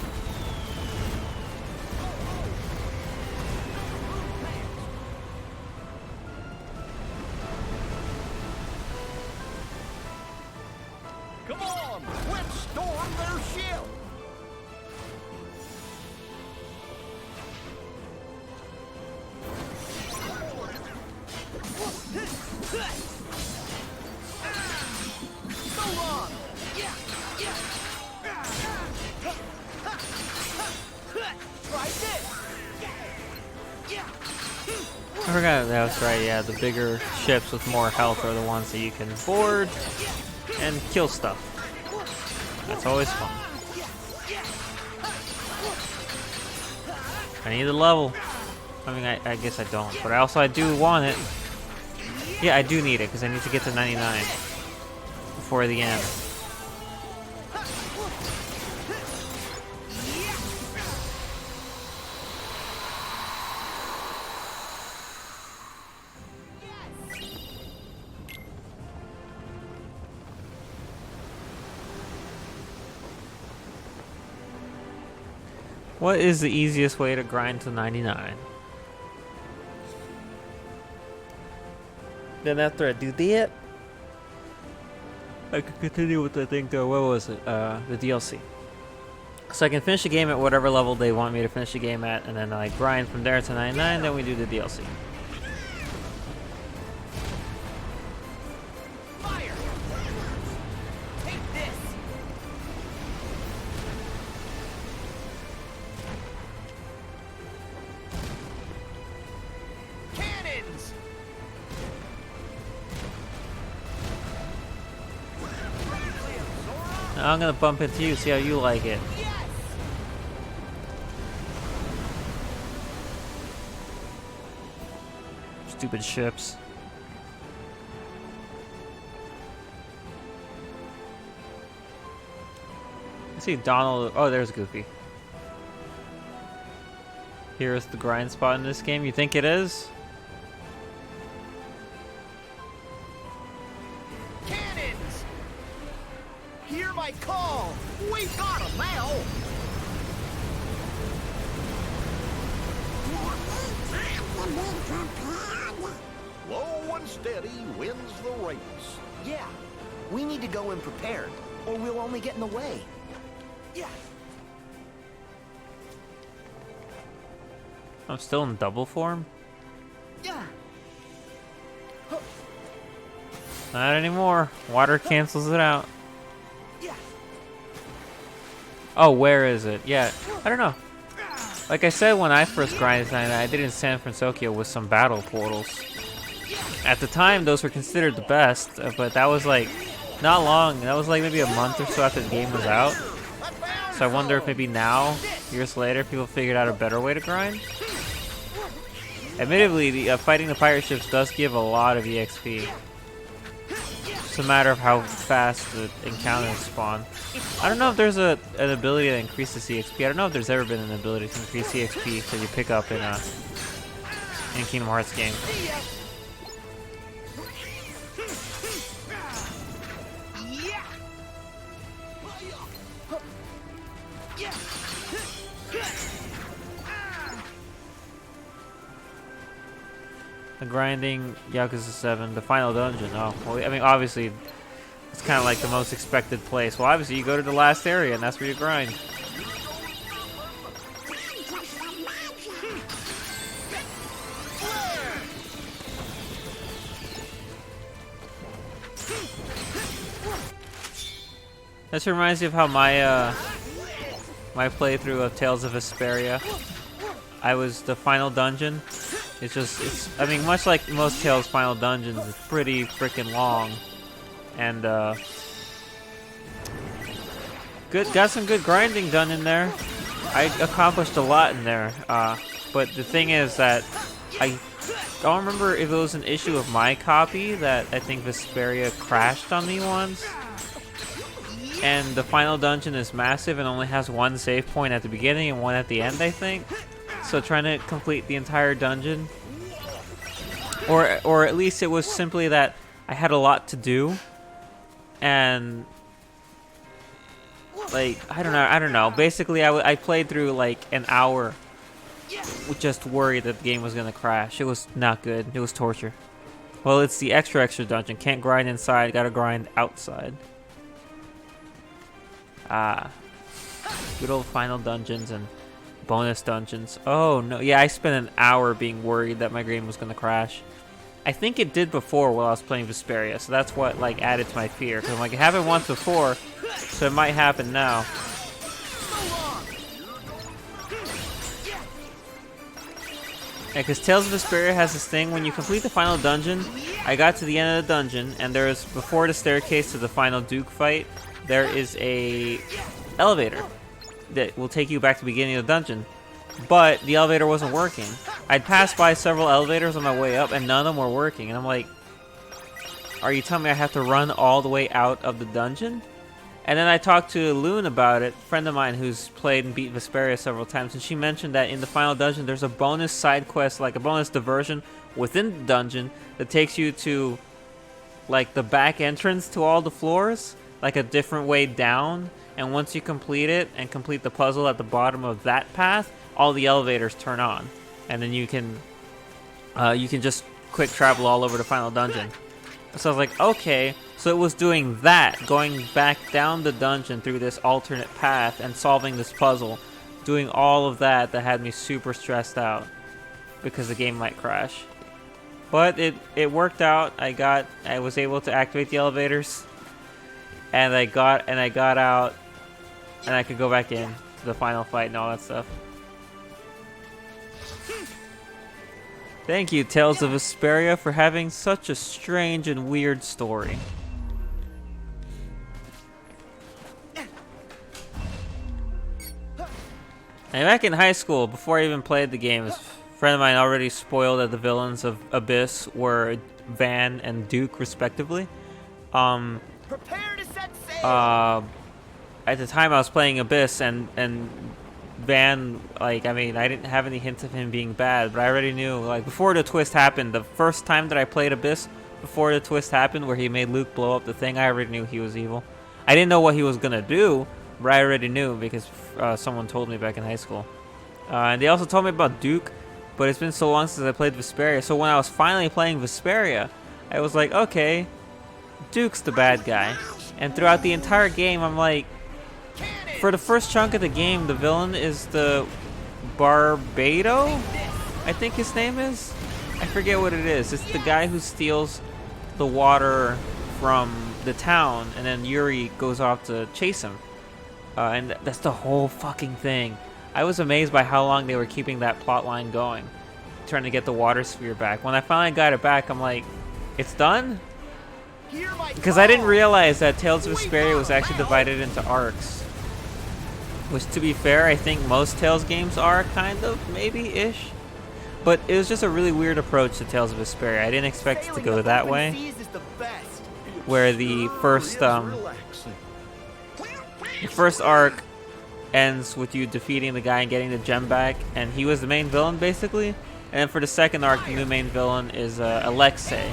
Come on, let's storm their ship. So long! Try this! I forgot that was right. Yeah, the bigger ships with more health are the ones that you can board and kill stuff. That's always fun. I need the level. I mean, I guess I don't, but I do want it. Yeah, I do need it because I need to get to 99 before the end. What is the easiest way to grind to 99? Then after I do that, I can continue with the thing. What was it? The DLC. So I can finish the game at whatever level they want me to finish the game at, and then I grind from there to 99. Then we do the DLC. Fire! Take this! Cannons! Now I'm gonna bump into you, see how you like it. Yes! Stupid ships. I see Donald. Oh, there's Goofy. Here's the grind spot in this game. You think it is? Cannons! Hear my call! We got 'em now! You need time to be prepared. Low and steady wins the race. Yeah, we need to go in prepared, or we'll only get in the way. Yeah! I'm still in double form? Yeah! Not anymore. Water cancels it out. Yeah! Oh, where is it? Yeah, I don't know. Like I said, when I first grinded 99, I did it in San Francisco with some battle portals. At the time, those were considered the best, but that was like not long. That was like maybe a month or so after the game was out. So I wonder if maybe now, years later, people figured out a better way to grind. Admittedly, fighting the pirate ships does give a lot of EXP. It's a matter of how fast the encounters spawn. I don't know if there's an ability to increase the CXP. I don't know if there's ever been an ability to increase CXP that you pick up in Kingdom Hearts game. The grinding Yakuza 7, the final dungeon. Oh, well, I mean, obviously, it's kind of like the most expected place. Well, obviously, you go to the last area, and that's where you grind. This reminds me of how my my playthrough of Tales of Vesperia. I was the final dungeon. It's I mean, much like most Tales final dungeons, it's pretty freaking long, and got some good grinding done in there. I accomplished a lot in there, but the thing is that I don't remember if it was an issue of my copy that I think Vesperia crashed on me once. And the final dungeon is massive and only has one save point at the beginning and one at the end, I think. So trying to complete the entire dungeon, or at least it was simply that I had a lot to do, and like I don't know. Basically, I played through like an hour, just worried that the game was gonna crash. It was not good. It was torture. Well, it's the extra dungeon. Can't grind inside. Gotta grind outside. Ah, good old final dungeons and bonus dungeons. Oh no, yeah, I spent an hour being worried that my game was gonna crash. I think it did before while I was playing Vesperia, so that's what like added to my fear. Cause I'm like, it happened once before, so it might happen now. Yeah, because Tales of Vesperia has this thing, when you complete the final dungeon, I got to the end of the dungeon, and there's, before the staircase to the final Duke fight, there is a elevator that will take you back to the beginning of the dungeon. But the elevator wasn't working. I'd passed by several elevators on my way up, and none of them were working. And I'm like, are you telling me I have to run all the way out of the dungeon? And then I talked to Loon about it, a friend of mine who's played and beat Vesperia several times, and she mentioned that in the final dungeon there's a bonus side quest, like a bonus diversion within the dungeon that takes you to like the back entrance to all the floors, like a different way down, and once you complete it and complete the puzzle at the bottom of that path, all the elevators turn on, and then you can just quick travel all over the final dungeon. So I was like, okay, so it was doing that, going back down the dungeon through this alternate path and solving this puzzle, doing all of that had me super stressed out because the game might crash. But it worked out. I was able to activate the elevators, and I got out, and I could go back in to the final fight and all that stuff. Thank you, Tales of Vesperia, for having such a strange and weird story. And back in high school, before I even played the game, a friend of mine already spoiled that the villains of Abyss were Van and Duke, respectively. Prepare to set sail. At the time I was playing Abyss, and Van, like, I mean, I didn't have any hints of him being bad, but I already knew, like, before the twist happened, the first time that I played Abyss, before the twist happened, where he made Luke blow up the thing, I already knew he was evil. I didn't know what he was gonna do, but I already knew because someone told me back in high school. And they also told me about Duke, but it's been so long since I played Vesperia, so when I was finally playing Vesperia, I was like, okay, Duke's the bad guy. And throughout the entire game, I'm like, for the first chunk of the game, the villain is the Barbado, I think his name is. I forget what it is. It's the guy who steals the water from the town, and then Yuri goes off to chase him. And that's the whole fucking thing. I was amazed by how long they were keeping that plot line going, trying to get the water sphere back. When I finally got it back, I'm like, it's done? Because I didn't realize that Tales of Vesperia was actually divided into arcs. Which, to be fair, I think most Tales games are, kind of, maybe-ish. But it was just a really weird approach to Tales of Vesperia. I didn't expect it to go that way. Where the first arc ends with you defeating the guy and getting the gem back, and he was the main villain, basically. And then for the second arc, the new main villain is Alexei.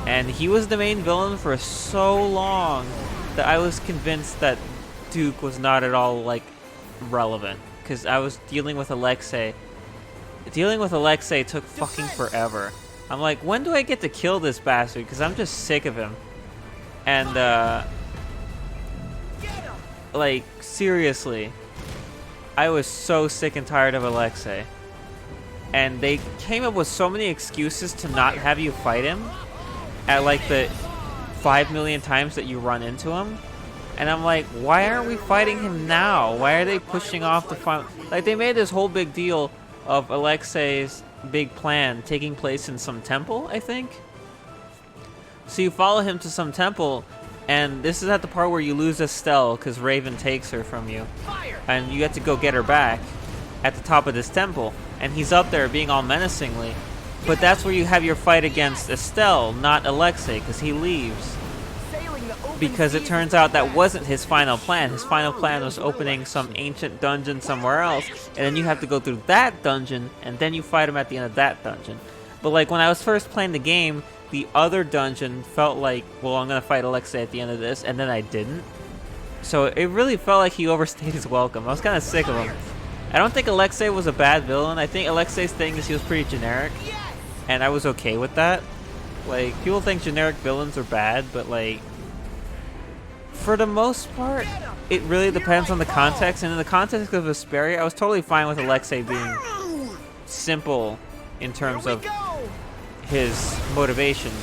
And he was the main villain for so long that I was convinced that Duke was not at all, like, relevant, because I was dealing with Alexei. Dealing with Alexei took fucking forever. I'm like, when do I get to kill this bastard? Because I'm just sick of him. And, like, seriously, I was so sick and tired of Alexei. And they came up with so many excuses to not have you fight him at, like, the 5 million times that you run into him. And I'm like, why aren't we fighting him now? Why are they pushing off the final? Like, they made this whole big deal of Alexei's big plan taking place in some temple, I think. So you follow him to some temple, and this is at the part where you lose Estelle because Raven takes her from you. And you have to go get her back at the top of this temple. And he's up there being all menacingly. But that's where you have your fight against Estelle, not Alexei, because he leaves. Because it turns out that wasn't his final plan. His final plan was opening some ancient dungeon somewhere else, and then you have to go through that dungeon, and then you fight him at the end of that dungeon. But like when I was first playing the game, the other dungeon felt like, well, I'm gonna fight Alexei at the end of this, and then I didn't. So it really felt like he overstayed his welcome. I was kind of sick of him. I don't think Alexei was a bad villain. I think Alexei's thing is he was pretty generic, and I was okay with that. Like, people think generic villains are bad, but like, For the most part, it really depends on the context. And in the context of Vesperia, I was totally fine with Alexei being simple in terms of his motivations.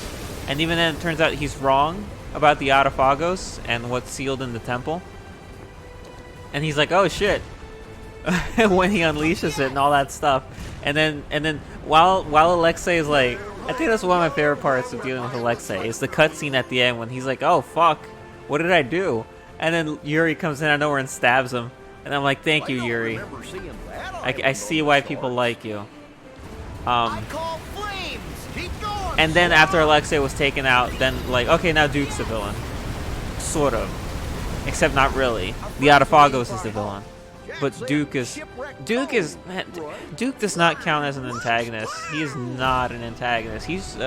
And even then, it turns out he's wrong about the Autophagos and what's sealed in the temple. And he's like, oh shit, when he unleashes it and all that stuff. And then while Alexei is like, I think that's one of my favorite parts of dealing with Alexei, is the cutscene at the end when he's like, oh fuck, what did I do? And then Yuri comes in out of nowhere and stabs him. And I'm like, thank you, Yuri. I see why people like you. And then after Alexei was taken out, then like, okay, now Duke's the villain. Sort of. Except not really. The Autophagos is the villain. But Duke does not count as an antagonist. He is not an antagonist. He's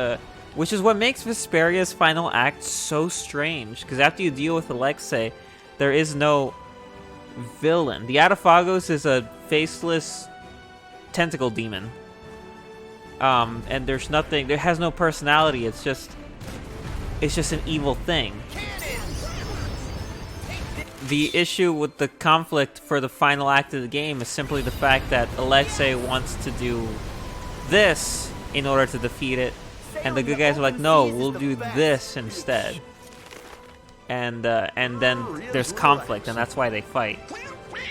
which is what makes Vesperia's final act so strange, because after you deal with Alexei, there is no villain. The Autophagos is a faceless tentacle demon. And there's nothing, there has no personality. It's just an evil thing. The issue with the conflict for the final act of the game is simply the fact that Alexei wants to do this in order to defeat it, and the good guys are like, no, we'll do this instead. And then there's conflict, and that's why they fight.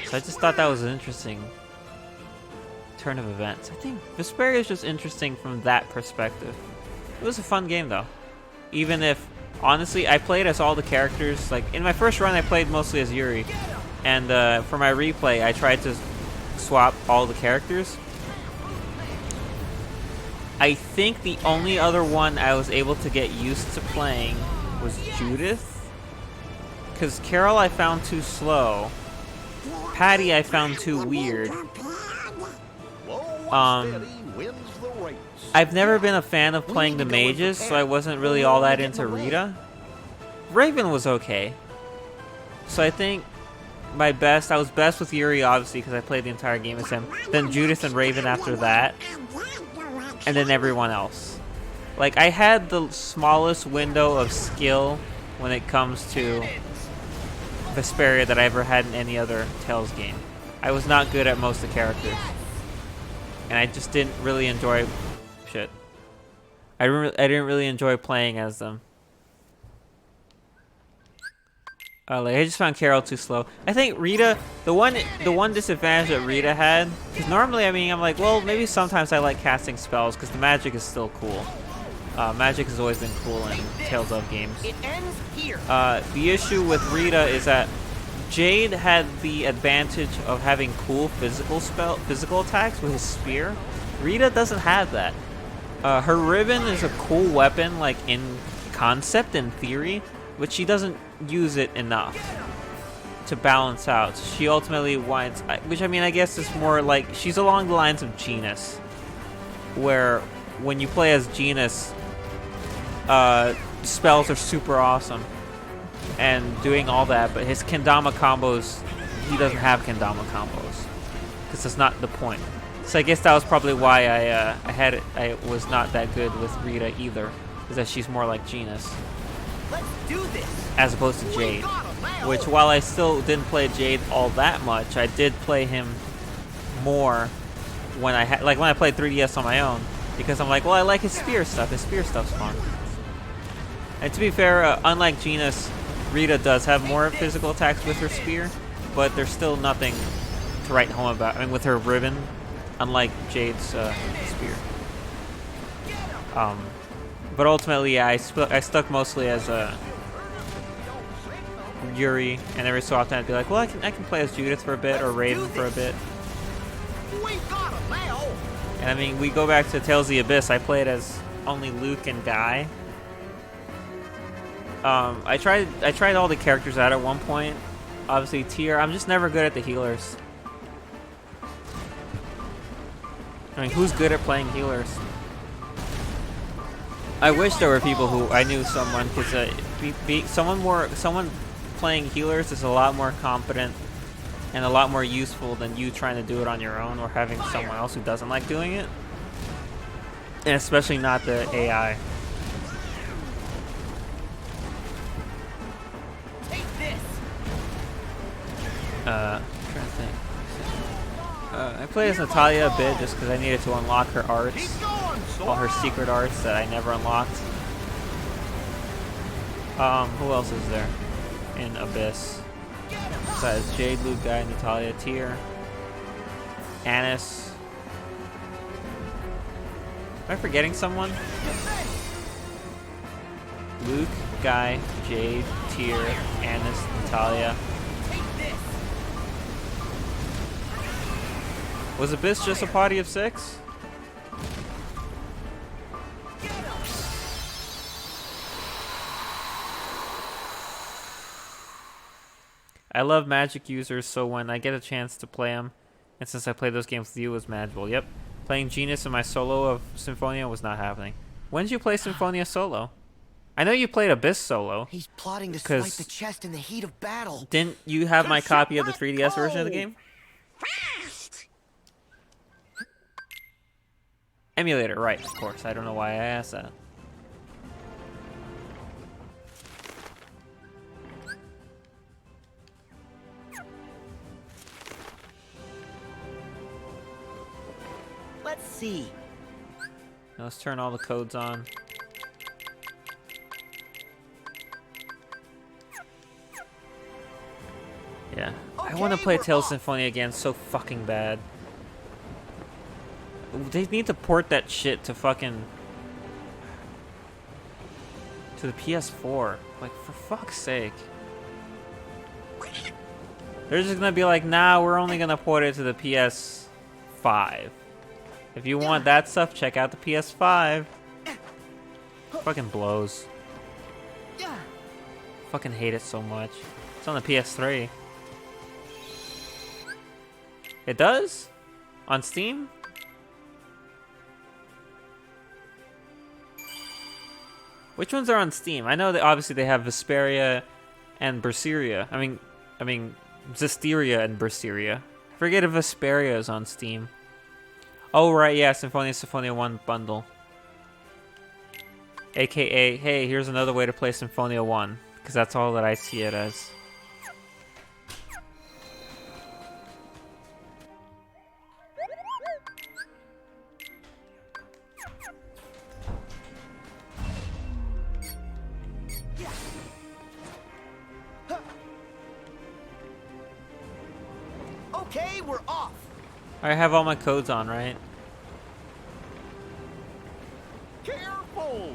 So I just thought that was an interesting turn of events. I think Vesperia is just interesting from that perspective. It was a fun game though, even if honestly I played as all the characters. Like in my first run I played mostly as Yuri, and for my replay I tried to swap all the characters. I think the only other one I was able to get used to playing was Judith, because Carol I found too slow, Patty I found too weird. I've never been a fan of playing the mages, so I wasn't really all that into Rita. Raven was okay. So I think I was best with Yuri, obviously, because I played the entire game as him. Then Judith and Raven after that. And then everyone else. Like, I had the smallest window of skill when it comes to Vesperia that I ever had in any other Tales game. I was not good at most of the characters. And I just didn't really enjoy shit. I didn't really enjoy playing as them. Like I just found Carol too slow. I think Rita, the one disadvantage that Rita had, because normally, I mean, I'm like, well, maybe sometimes I like casting spells because the magic is still cool. Magic has always been cool in Tales of games. It ends here. The issue with Rita is that Jade had the advantage of having cool physical attacks with his spear. Rita doesn't have that. Her ribbon is a cool weapon, like in concept and theory, but she doesn't use it enough to balance out. She ultimately winds, which I mean, I guess is more like she's along the lines of Genus, where when you play as Genus, spells are super awesome and doing all that, but his kendama combos, he doesn't have kendama combos because that's not the point. So I guess that was probably why I was not that good with Rita either, is that she's more like Genus. Let's do this. As opposed to Jade, which while I still didn't play Jade all that much, I did play him more when I had, like when I played 3DS on my own, because I'm like, well, I like his spear stuff. His spear stuff's fun. And to be fair, unlike Genus, Rita does have more physical attacks with her spear, but there's still nothing to write home about. I mean, with her ribbon, unlike Jade's spear. But ultimately, yeah, I stuck mostly as Yuri, and every so often I'd be like, well, I can play as Judith for a bit, or Raven for a bit. And I mean, we go back to Tales of the Abyss. I played as only Luke and Guy. I tried all the characters out at one point. Obviously, Tyr. I'm just never good at the healers. I mean, who's good at playing healers? I wish there were people who I knew someone, because someone playing healers is a lot more competent and a lot more useful than you trying to do it on your own or having someone else who doesn't like doing it, and especially not the AI. Take this. I'm trying to think. I played as Natalia a bit just because I needed to unlock her arts, Keep going, all her Sora! secret arts that I never unlocked. Who else is there in Abyss? Besides Jade, Luke, Guy, Natalia, Tyr, Annis. Am I forgetting someone? Luke, Guy, Jade, Tyr, Annis, Natalia. Was Abyss just a party of 6? I love magic users, so when I get a chance to play them, and since I played those games with you, it was magical. Yep. Playing Genius in my solo of Symphonia was not happening. When did you play Symphonia solo? I know you played Abyss solo. He's plotting to 'Cause- swipe the chest in the heat of battle. Didn't you have my copy of the 3DS version of the game? Fast! Emulator, right, of course. I don't know why I asked that. Let's see. Now let's turn all the codes on. Yeah. I want to Okay, play we're Tales off. Symphonia again so fucking bad. They need to port that shit to fucking... to the PS4. Like, for fuck's sake. They're just gonna be like, nah, we're only gonna port it to the PS5. If you want that stuff, check out the PS5. Fucking blows. Fucking hate it so much. It's on the PS3. It does? On Steam? Which ones are on Steam? I know that obviously they have Vesperia and Berseria. I mean Zestiria and Berseria. I forget if Vesperia is on Steam. Oh right, yeah, Symphonia 1 bundle. AKA, hey, here's another way to play Symphonia 1, because that's all that I see it as. Okay, we're off. I have all my codes on, right? Careful!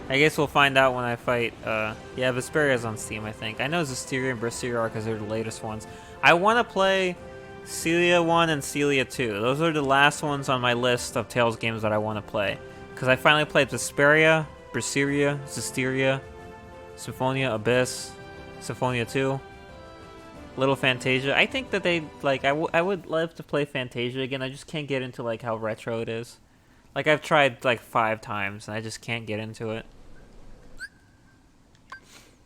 I guess we'll find out when I fight, yeah, Vesperia's on Steam, I think. I know Zestiria and Berseria are because they're the latest ones. I want to play Celia 1 and Celia 2. Those are the last ones on my list of Tales games that I want to play. Because I finally played Vesperia, Berseria, Zestiria, Symphonia, Abyss, Symphonia 2, Little Fantasia. I think that they, like, I would love to play Fantasia again. I just can't get into, like, how retro it is. Like, I've tried, like, 5 times, and I just can't get into it.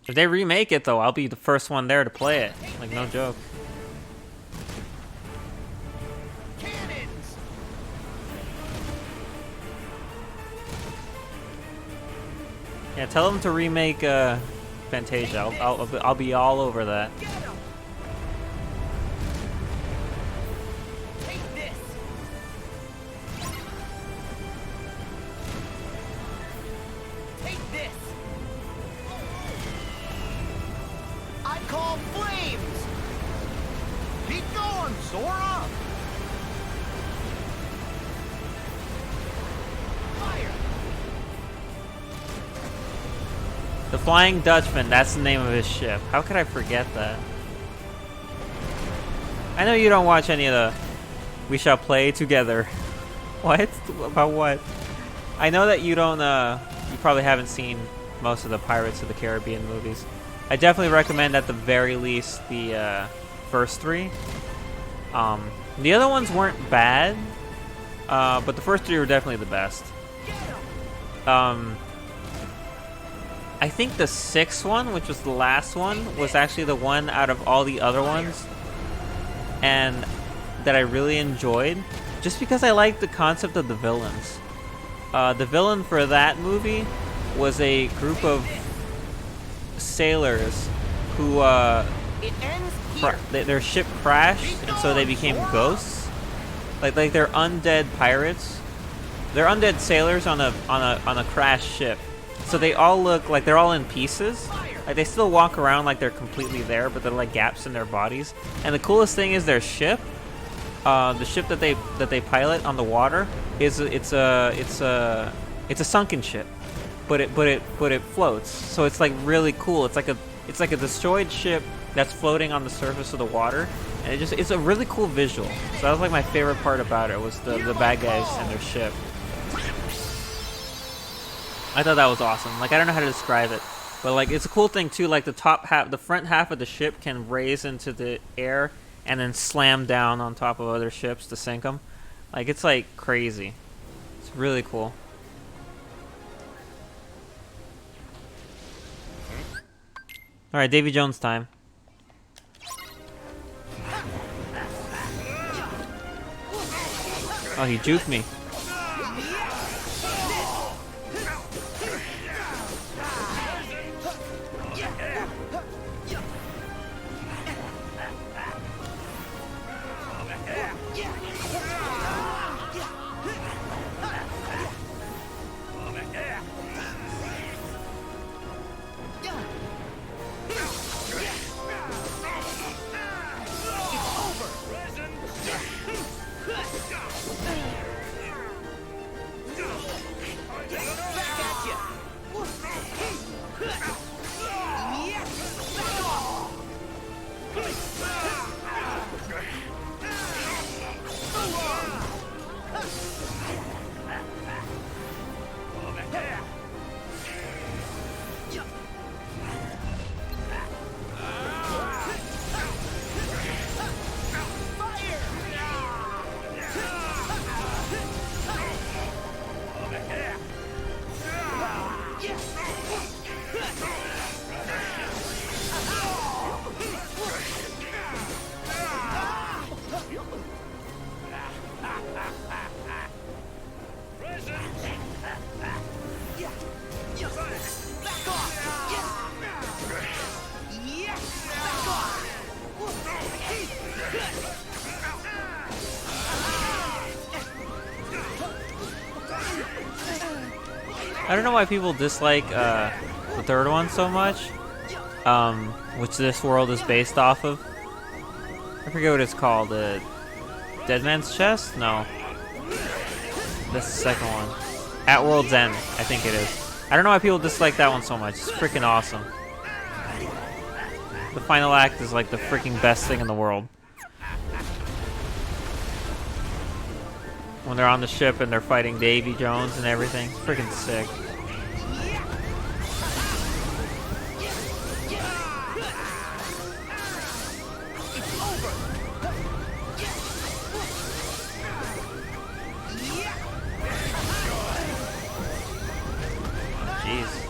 If they remake it, though, I'll be the first one there to play it. Like, no joke. Cannons! Yeah, tell them to remake Fantasia. I'll be all over that. Get him. Take this. Take this. I call flames. Keep going, Sora! Fire. The Flying Dutchman, that's the name of his ship. How could I forget that? I know you don't watch any of the We Shall Play Together. What? About what? I know that you don't, you probably haven't seen most of the Pirates of the Caribbean movies. I definitely recommend at the very least the first 3. The other ones weren't bad, but the first 3 were definitely the best. I think the 6th one, which was the last one, was actually the one out of all the other ones and that I really enjoyed, just because I liked the concept of the villains. The villain for that movie was a group of sailors who It ends here. Their ship crashed, and so they became ghosts. Like they're undead pirates. They're undead sailors on a crashed ship. So they all look like they're all in pieces. Like they still walk around like they're completely there, but they're like gaps in their bodies. And the coolest thing is their ship. The ship that they pilot on the water is it's a sunken ship, but it floats. So it's like really cool. It's like a destroyed ship that's floating on the surface of the water, and it's a really cool visual. So that was like my favorite part about it, was the bad guys and their ship. I thought that was awesome. Like I don't know how to describe it, but like it's a cool thing too. Like the front half of the ship can raise into the air and then slam down on top of other ships to sink them. Like it's like crazy. It's really cool. All right, Davy Jones time. Oh, he juked me. I don't know why people dislike the third one so much, which this world is based off of. I forget what it's called. Dead Man's Chest? No. That's the second one. At World's End, I think it is. I don't know why people dislike that one so much. It's freaking awesome. The final act is like the freaking best thing in the world. When they're on the ship and they're fighting Davy Jones and everything. It's freaking sick. Jeez.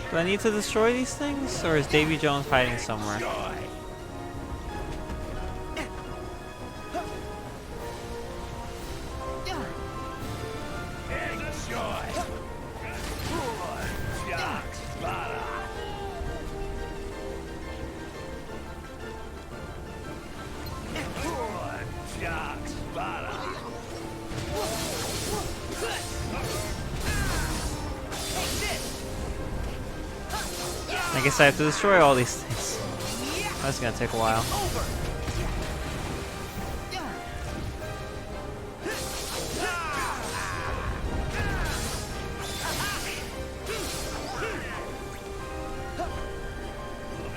Do I need to destroy these things, or is Davy Jones hiding somewhere? I guess I have to destroy all these things. That's gonna take a while.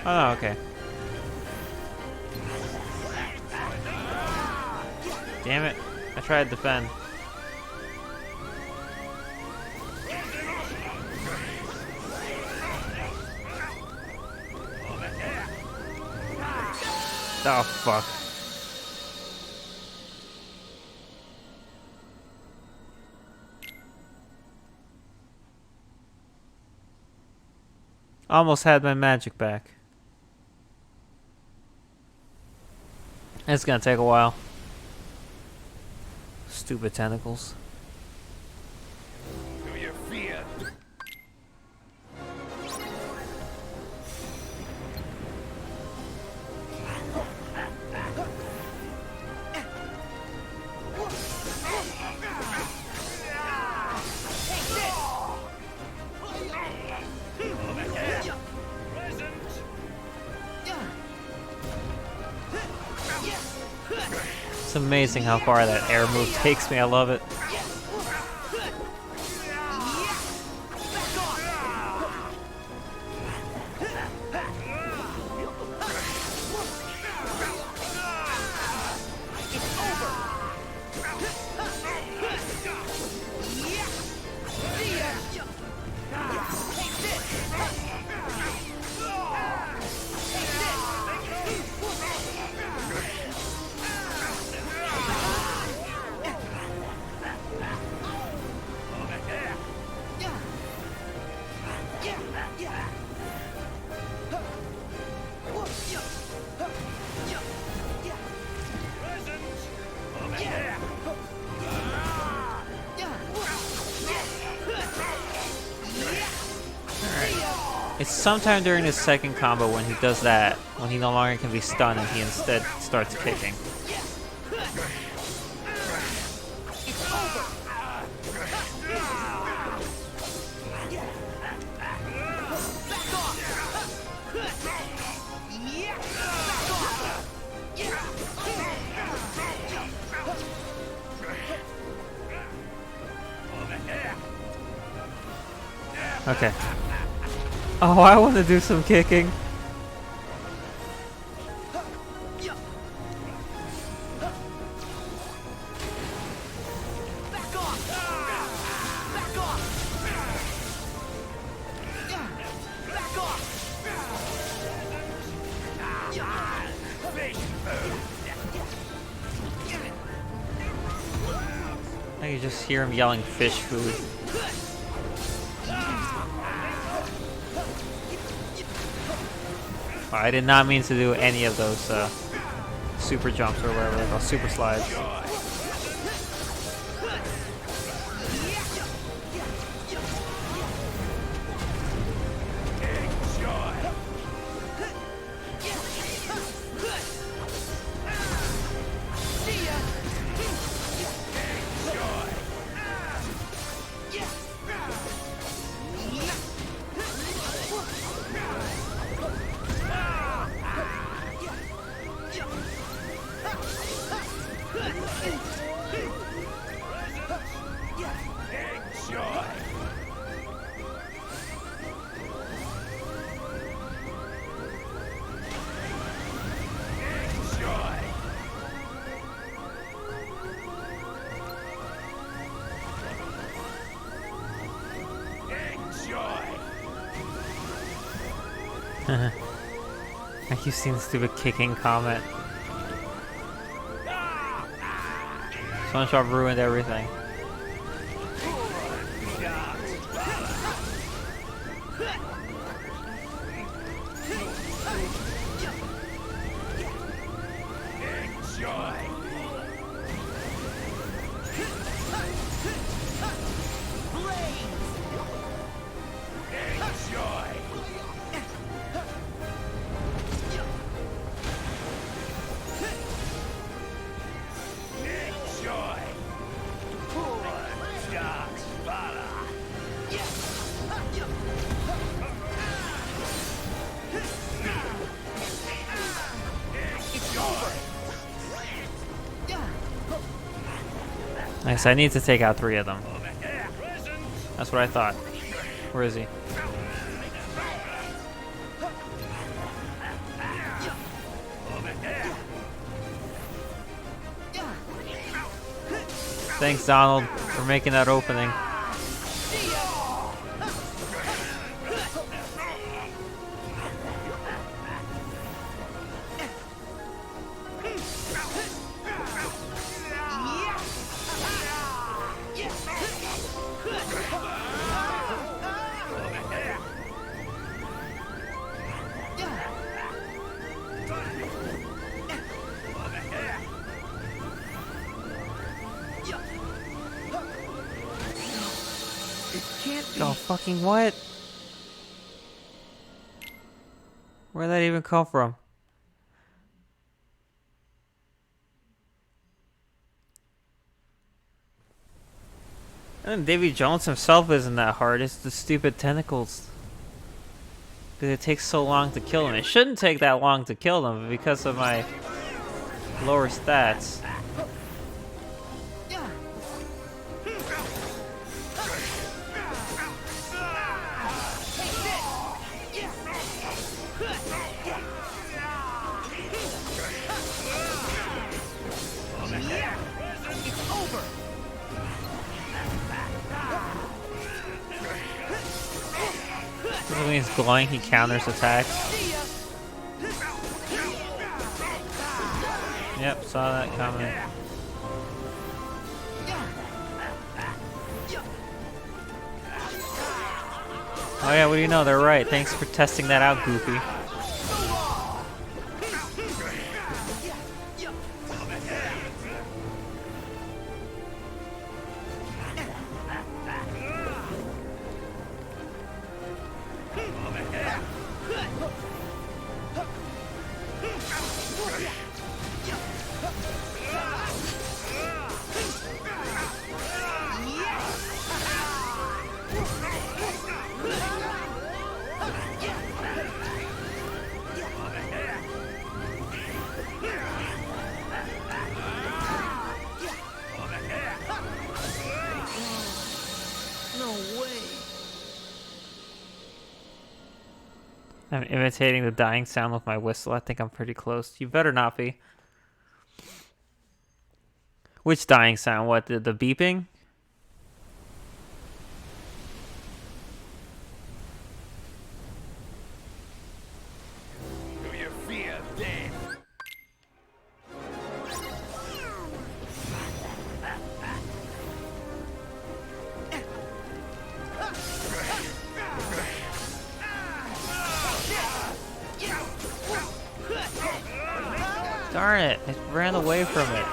Oh, okay. Damn it. I tried to defend. Oh, fuck. Almost had my magic back. It's gonna take a while. Stupid tentacles. Do you fear? It's amazing how far that air move takes me. I love it. It's sometime during his second combo when he does that, when he no longer can be stunned and he instead starts kicking. Okay. Oh, I want to do some kicking. I can just hear him yelling fish food. I did not mean to do any of those super jumps or whatever they're called, super slides. Like you've seen the stupid kicking comment. SpongeBob ruined everything. Nice, I need to take out 3 of them. That's what I thought. Where is he? Thanks, Donald, for making that opening. Oh, fucking what? Where'd that even come from? And Davy Jones himself isn't that hard, it's the stupid tentacles. Because it takes so long to kill them. It shouldn't take that long to kill them, but because of my lower stats. When he's glowing, he counters attacks. Yep, saw that coming. Oh yeah, what do you know? They're right. Thanks for testing that out, Goofy. I'm imitating the dying sound with my whistle. I think I'm pretty close. You better not be. Which dying sound? What, the beeping? Do you fear death? Darn it, I ran away from it.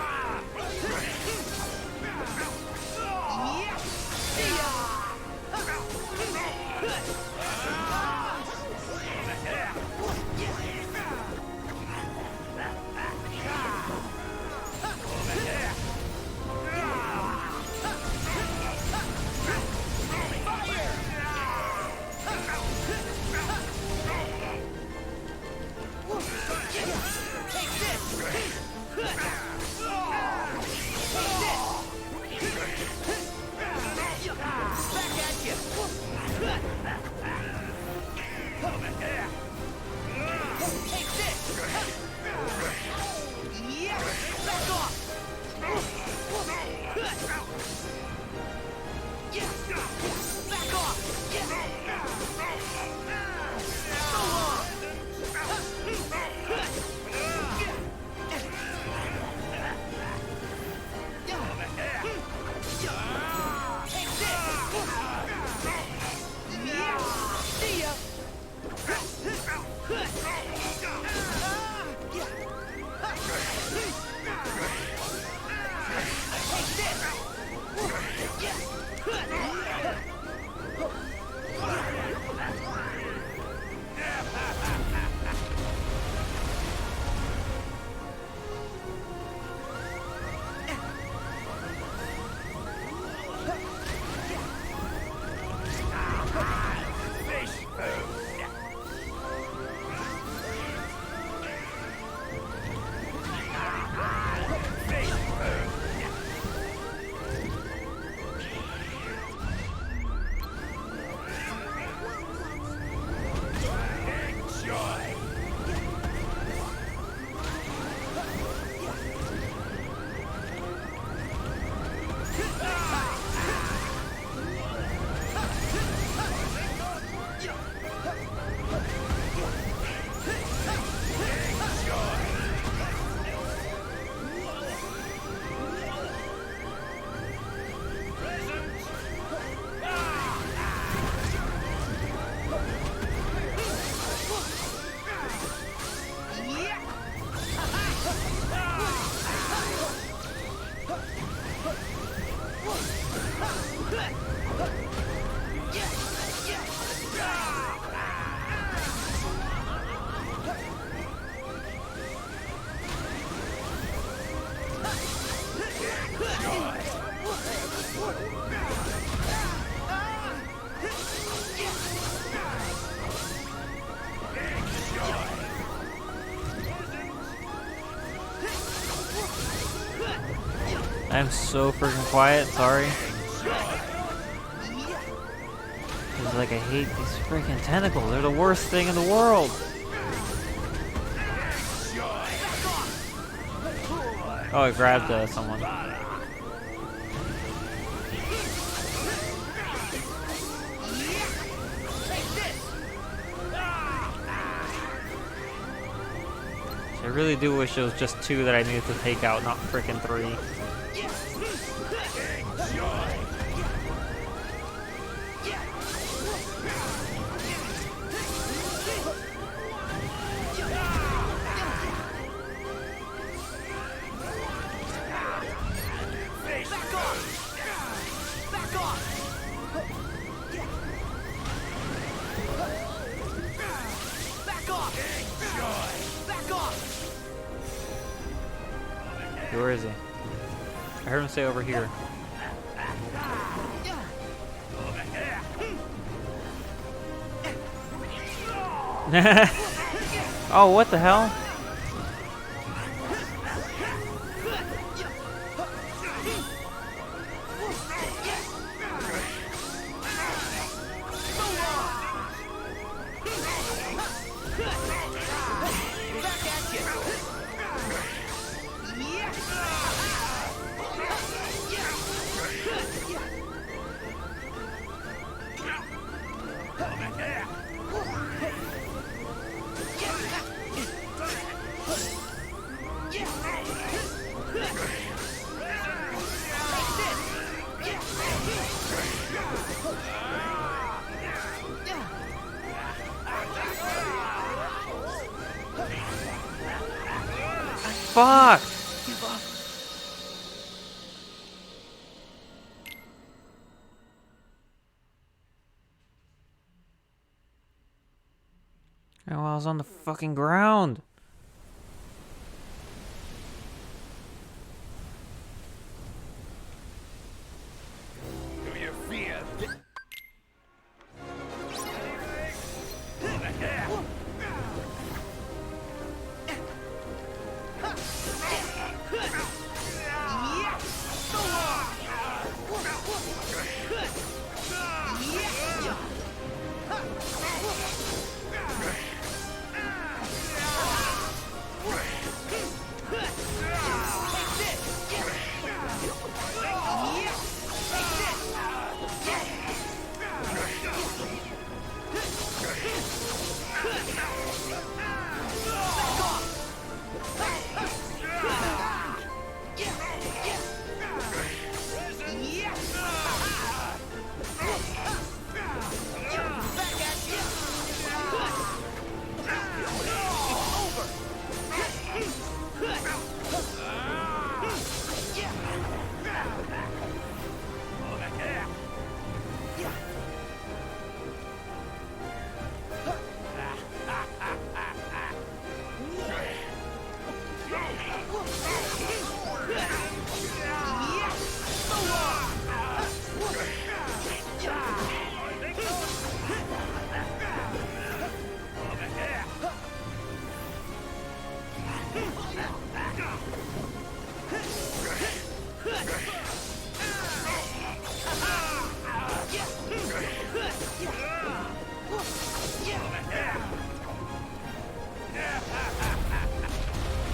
I'm so freaking quiet, sorry. It's like I hate these freaking tentacles. They're the worst thing in the world. Oh, I grabbed someone. I really do wish it was just 2 that I needed to take out, not freaking 3. Where is he? I heard him say over here. Oh, what the hell? Fuck! Oh, I was on the fucking ground. Do you fear?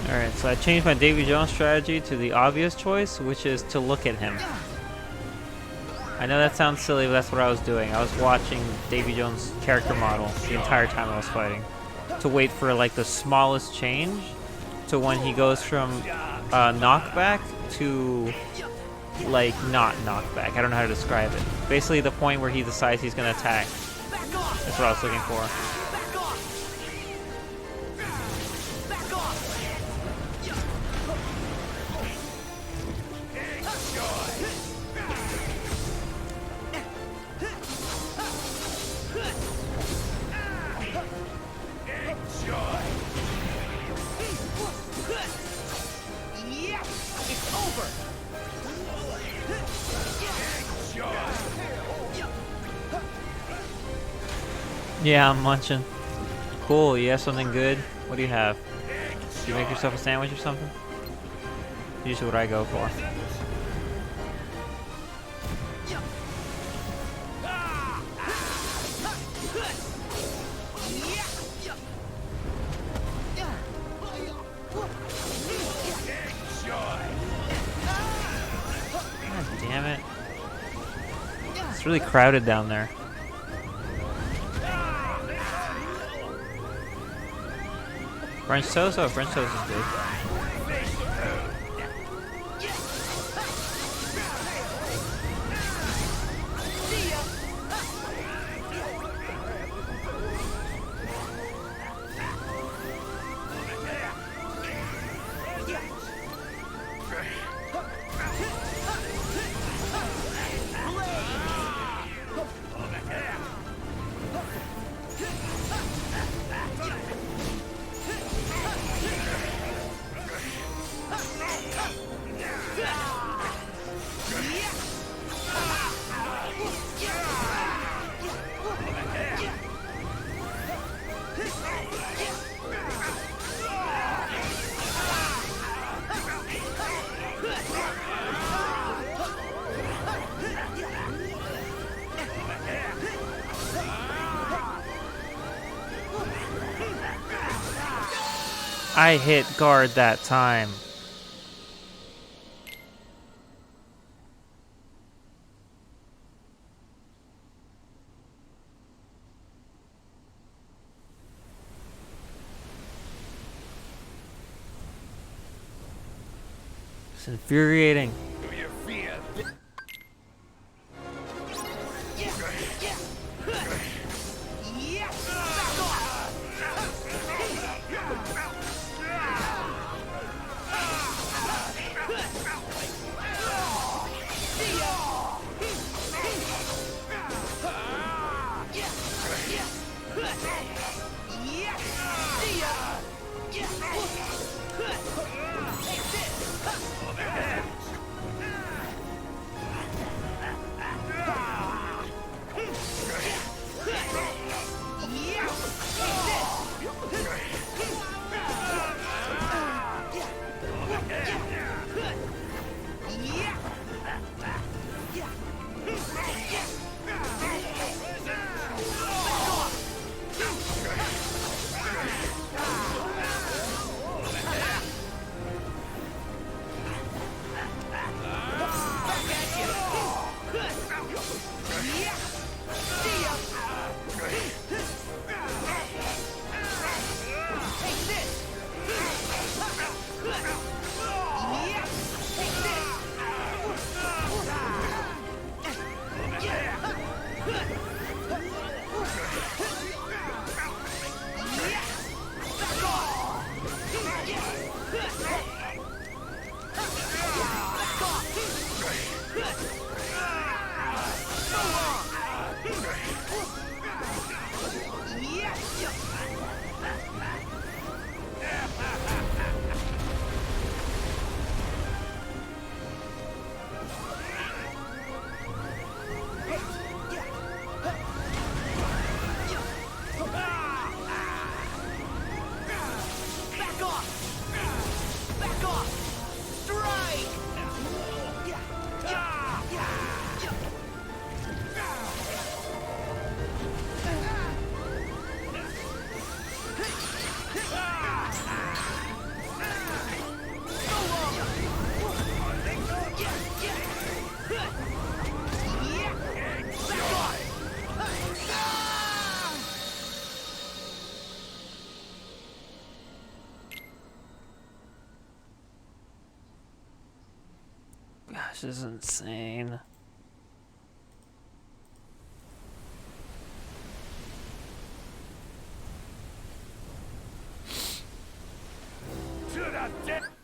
Alright, so I changed my Davy Jones strategy to the obvious choice, which is to look at him. I know that sounds silly, but that's what I was doing. I was watching Davy Jones' character model the entire time I was fighting, to wait for like the smallest change to when he goes from knockback to like not knockback. I don't know how to describe it. Basically the point where he decides he's going to attack. That's what I was looking for. Yeah, I'm munching. Cool, you have something good? What do you have? Do you make yourself a sandwich or something? Usually what I go for. It's really crowded down there. French toast? Oh, French toast is good. I hit guard that time. It's infuriating. Do you fear? Gosh, this is insane. To the death!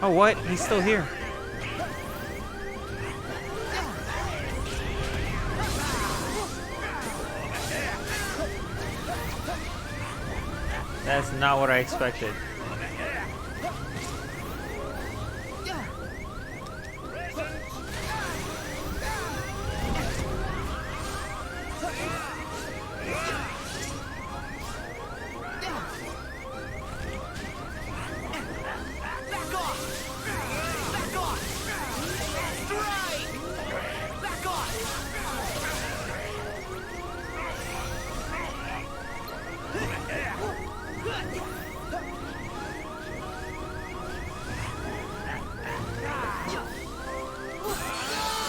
Oh, what? He's still here. That's not what I expected.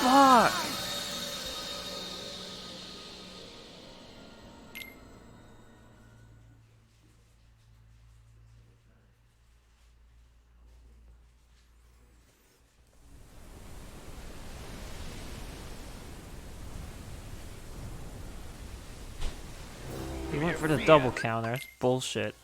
Fuck! He went for the double counter. That's bullshit.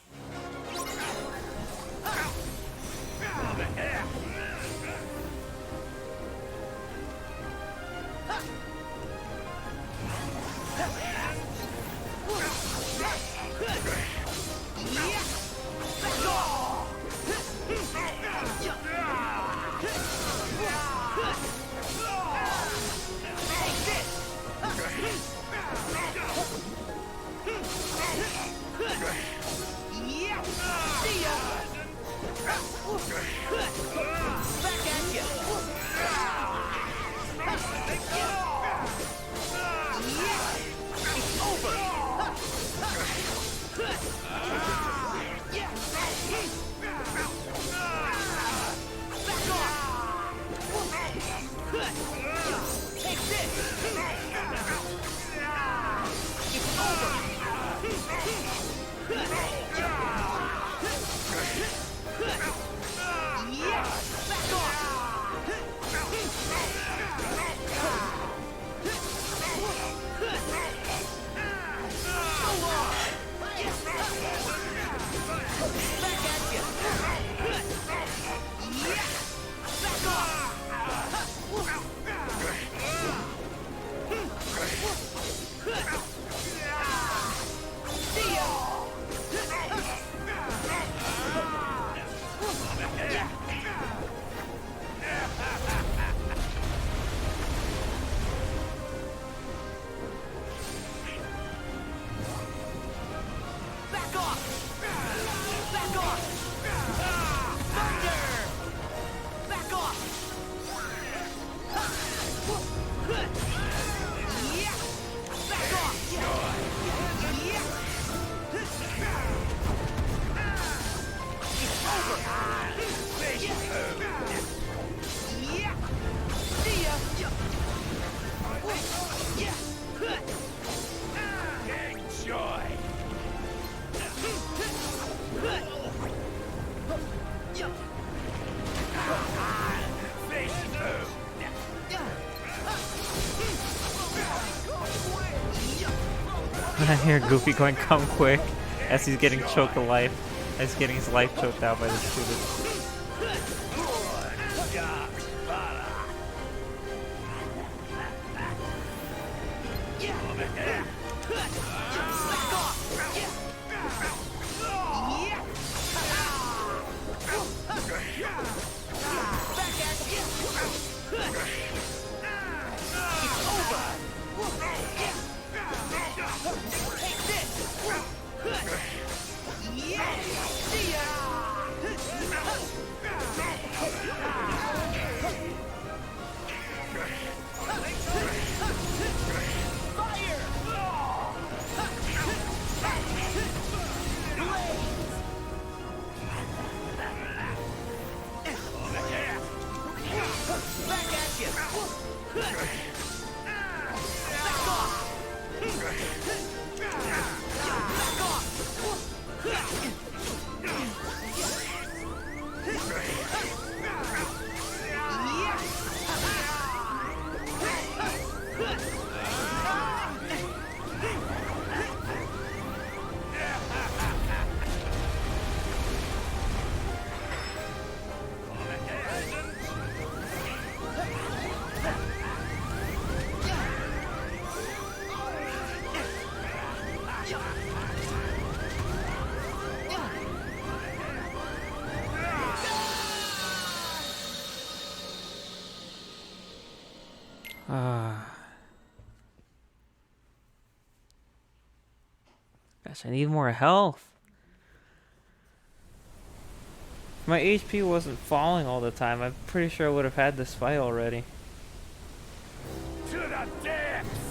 I hear Goofy going, "Come quick," as he's getting choked alive, as he's getting his life choked out by the students. Gosh, I need more health. If my HP wasn't falling all the time, I'm pretty sure I would have had this fight already. To the depths!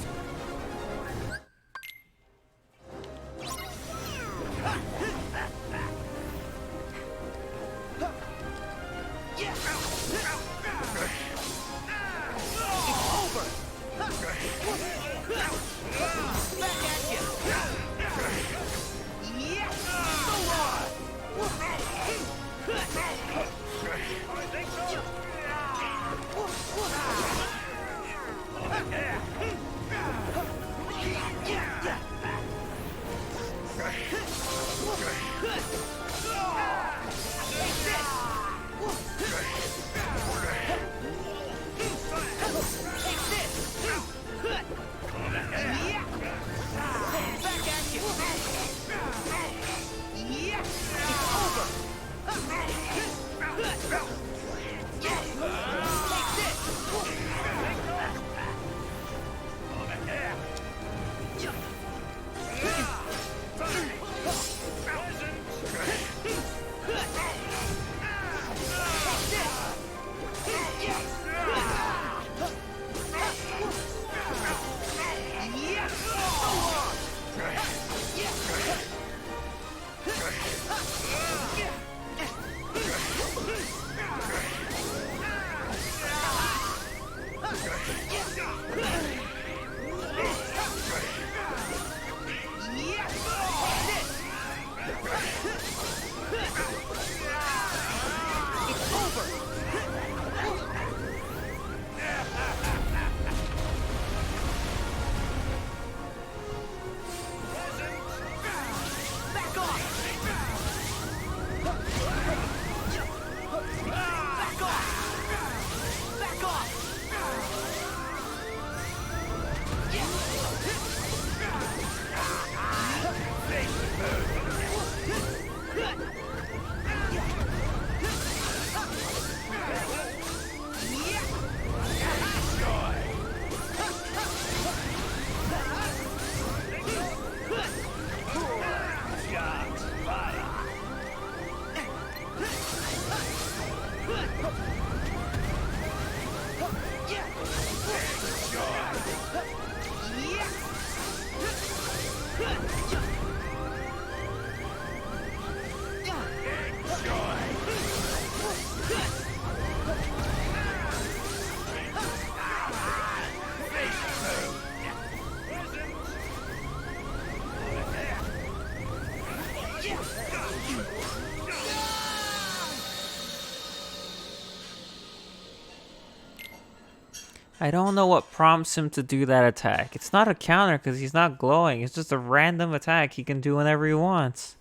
I don't know what prompts him to do that attack. It's not a counter because he's not glowing. It's just a random attack he can do whenever he wants.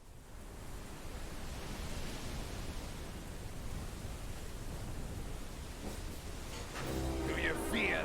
Do you fear?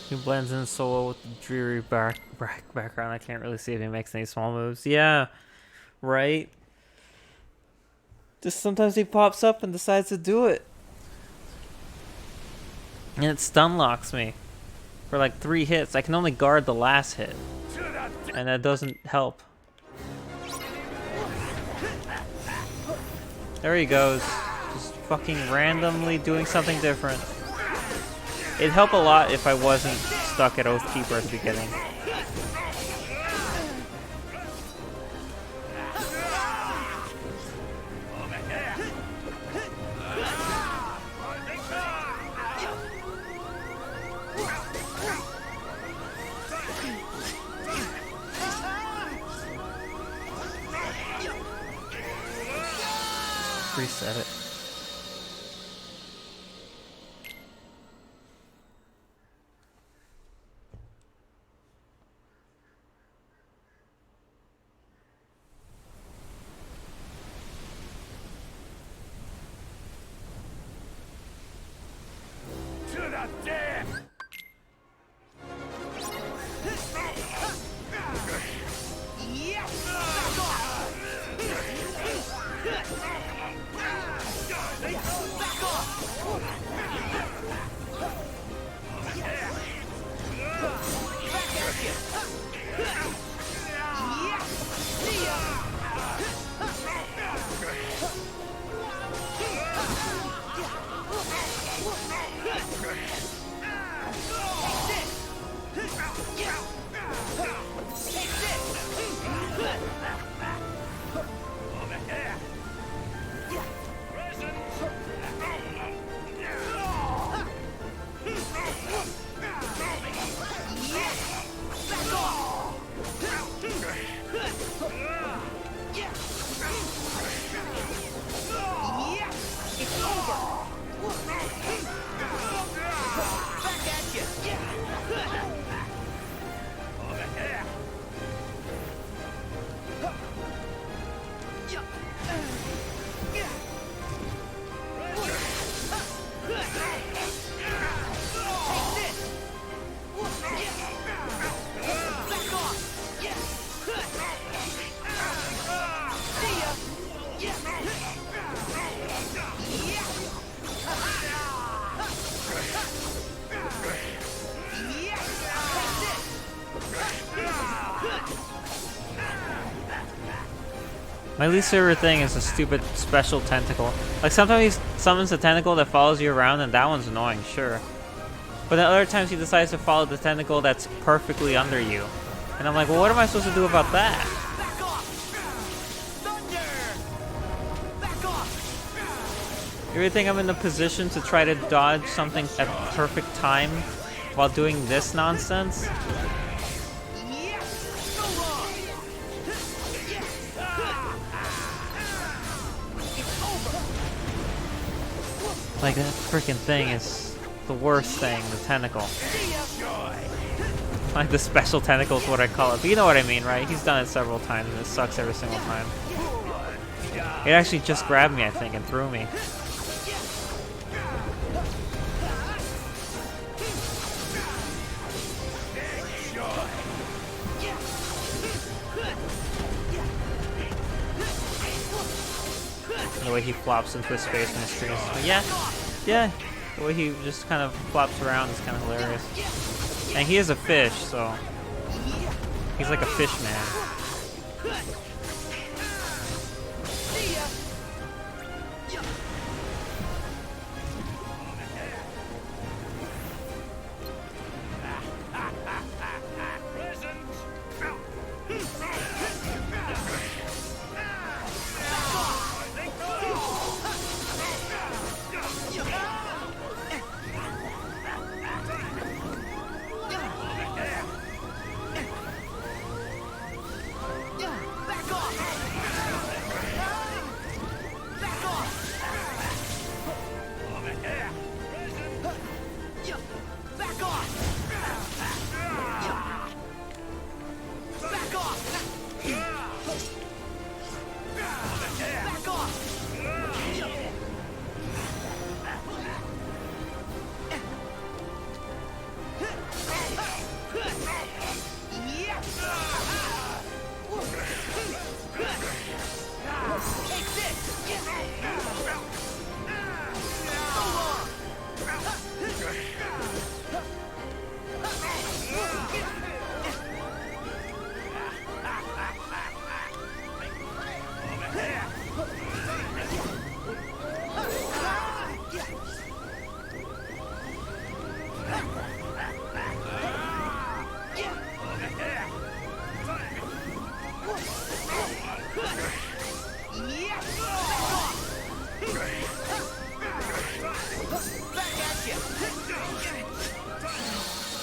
He blends in so well with the dreary background. I can't really see if he makes any small moves. Yeah, right? Just sometimes he pops up and decides to do it. And it stun locks me for like 3 hits. I can only guard the last hit. And that doesn't help. There he goes. Just fucking randomly doing something different. It'd help a lot if I wasn't stuck at Oathkeeper at the beginning. Reset it. My least favorite thing is a stupid special tentacle. Like sometimes he summons a tentacle that follows you around and that one's annoying, sure. But then other times he decides to follow the tentacle that's perfectly under you. And I'm like, well, what am I supposed to do about that? Back off! Thunder! Back off! You really think I'm in a position to try to dodge something at perfect time while doing this nonsense? Like, that freaking thing is the worst thing, the tentacle. Like, the special tentacle is what I call it. But you know what I mean, right? He's done it several times, and it sucks every single time. It actually just grabbed me, I think, and threw me. The way he flops into his space and his screams. But yeah. The way he just kind of flops around is kind of hilarious. And he is a fish, so he's like a fish man.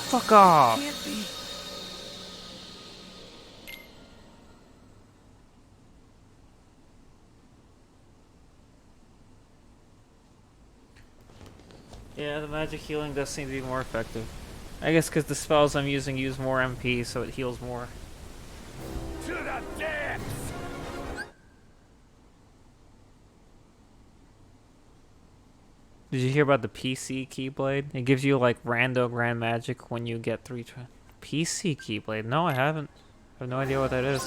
Fuck off! Yeah, the magic healing does seem to be more effective. I guess because the spells I'm using use more MP, so it heals more. To the depths! Did you hear about the PC Keyblade? It gives you like rando grand magic when you get 3 PC Keyblade? No, I haven't. I have no idea what that is.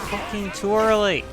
Fucking too early.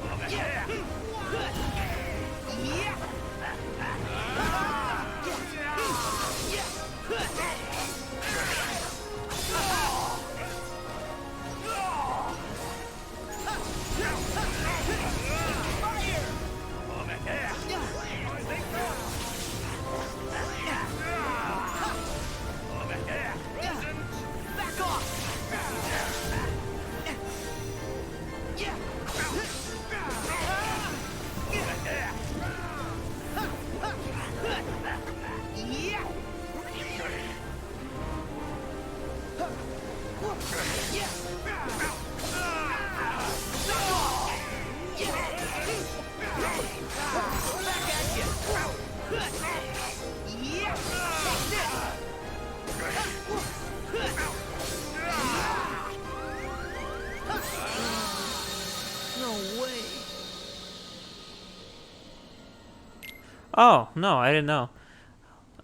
Oh, no, I didn't know.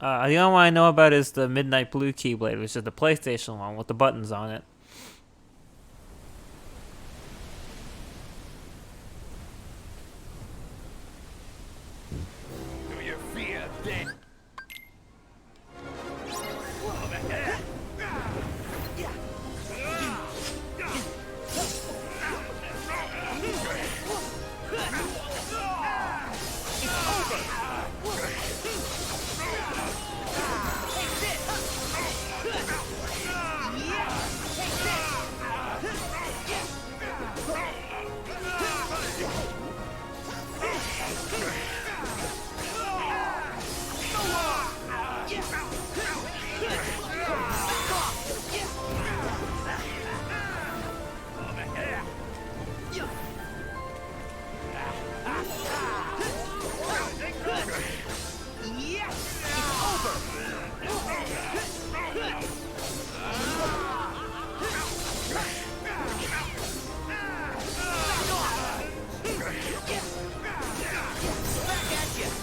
The only one I know about is the Midnight Blue Keyblade, which is the PlayStation one with the buttons on it. Do you fear death?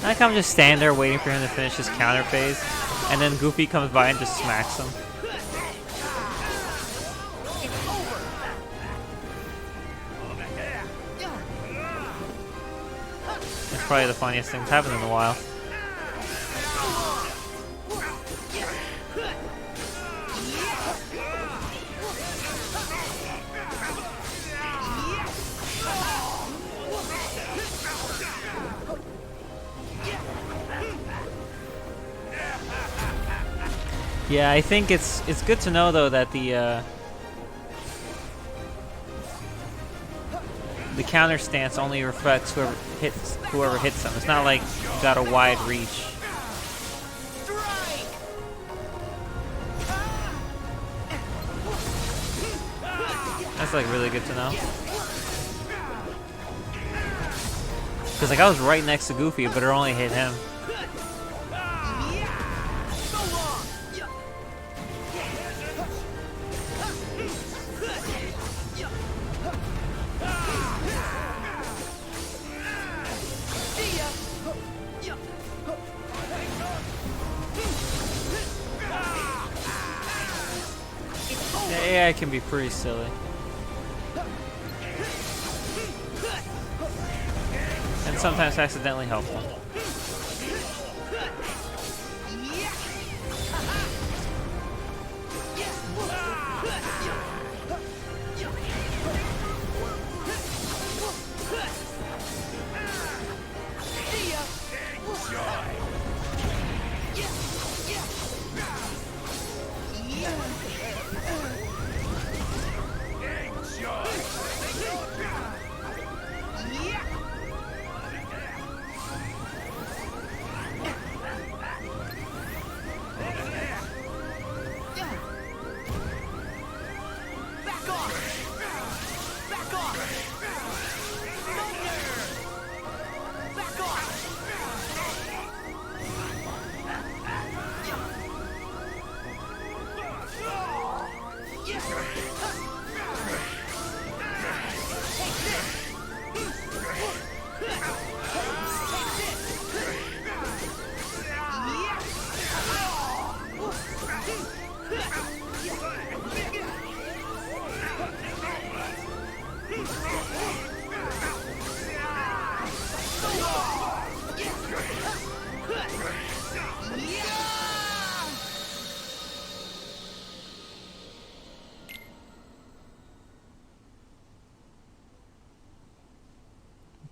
like I'm just standing there waiting for him to finish his counter phase, and then Goofy comes by and just smacks him. It's probably the funniest thing that's happened in a while. Yeah, I think it's good to know though that the counter stance only reflects whoever hits them. It's not like you got a wide reach. That's like really good to know. Cause like I was right next to Goofy, but it only hit him. Yeah, AI can be pretty silly. And sometimes accidentally helpful.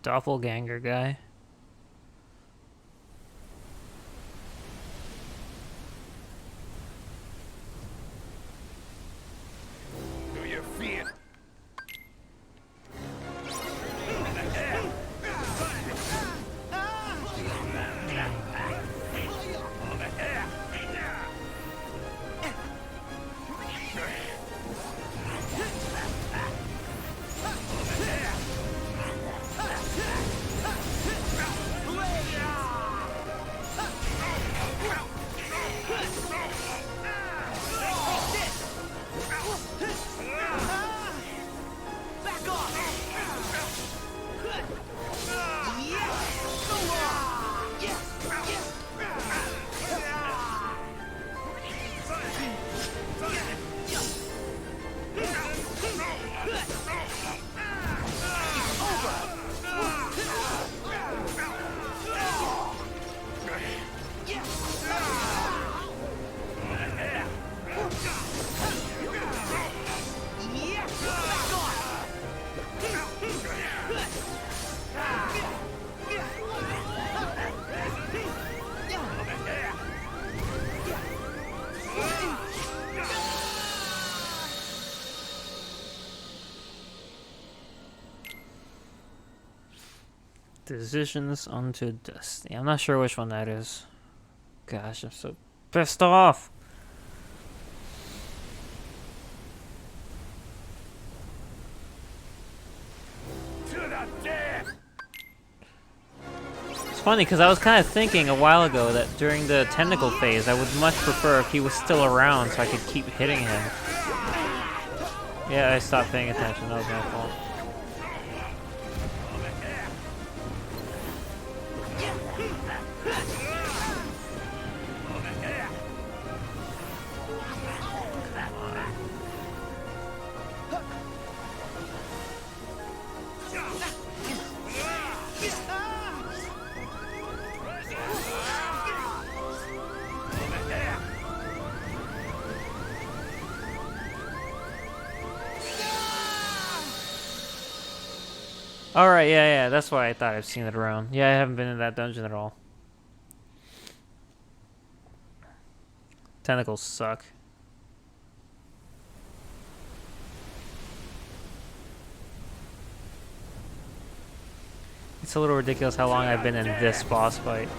Doppelganger guy. Do you feel? Decisions unto Destiny. I'm not sure which one that is. Gosh, I'm so pissed off. It's funny because I was kind of thinking a while ago that during the tentacle phase I would much prefer if he was still around so I could keep hitting him. Yeah, I stopped paying attention. That was my fault. Alright, yeah, that's why I thought I've seen it around. Yeah, I haven't been in that dungeon at all. Tentacles suck. It's a little ridiculous how long I've been in this boss fight.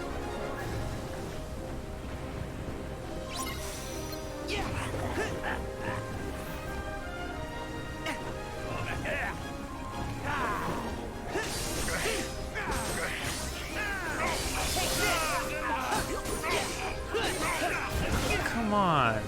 Come on.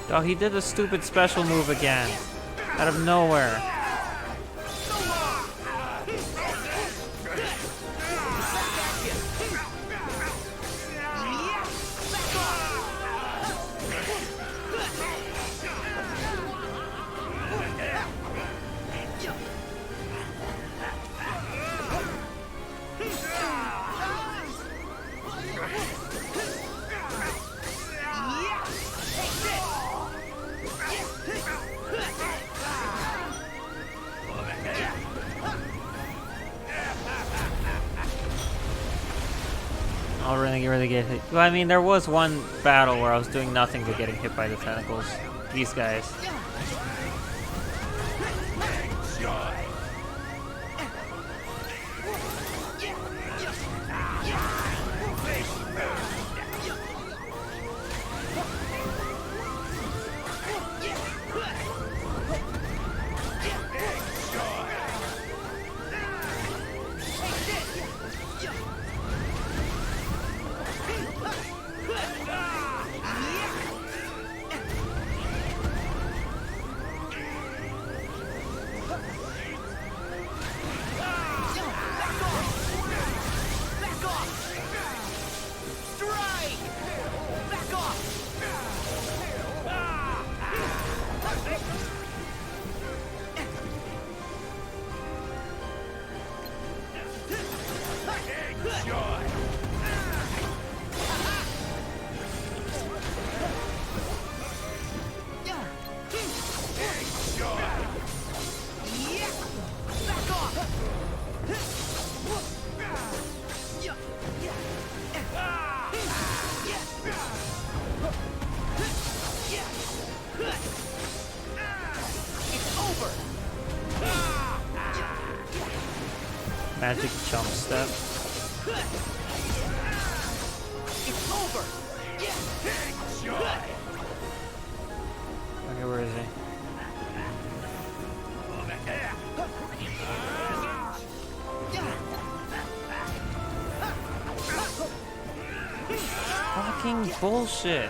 Oh, he did a stupid special move again. Out of nowhere. I'll really get hit. Well, I mean, there was one battle where I was doing nothing but getting hit by the tentacles. These guys. Magic jump step. Okay, where is he? Fucking bullshit.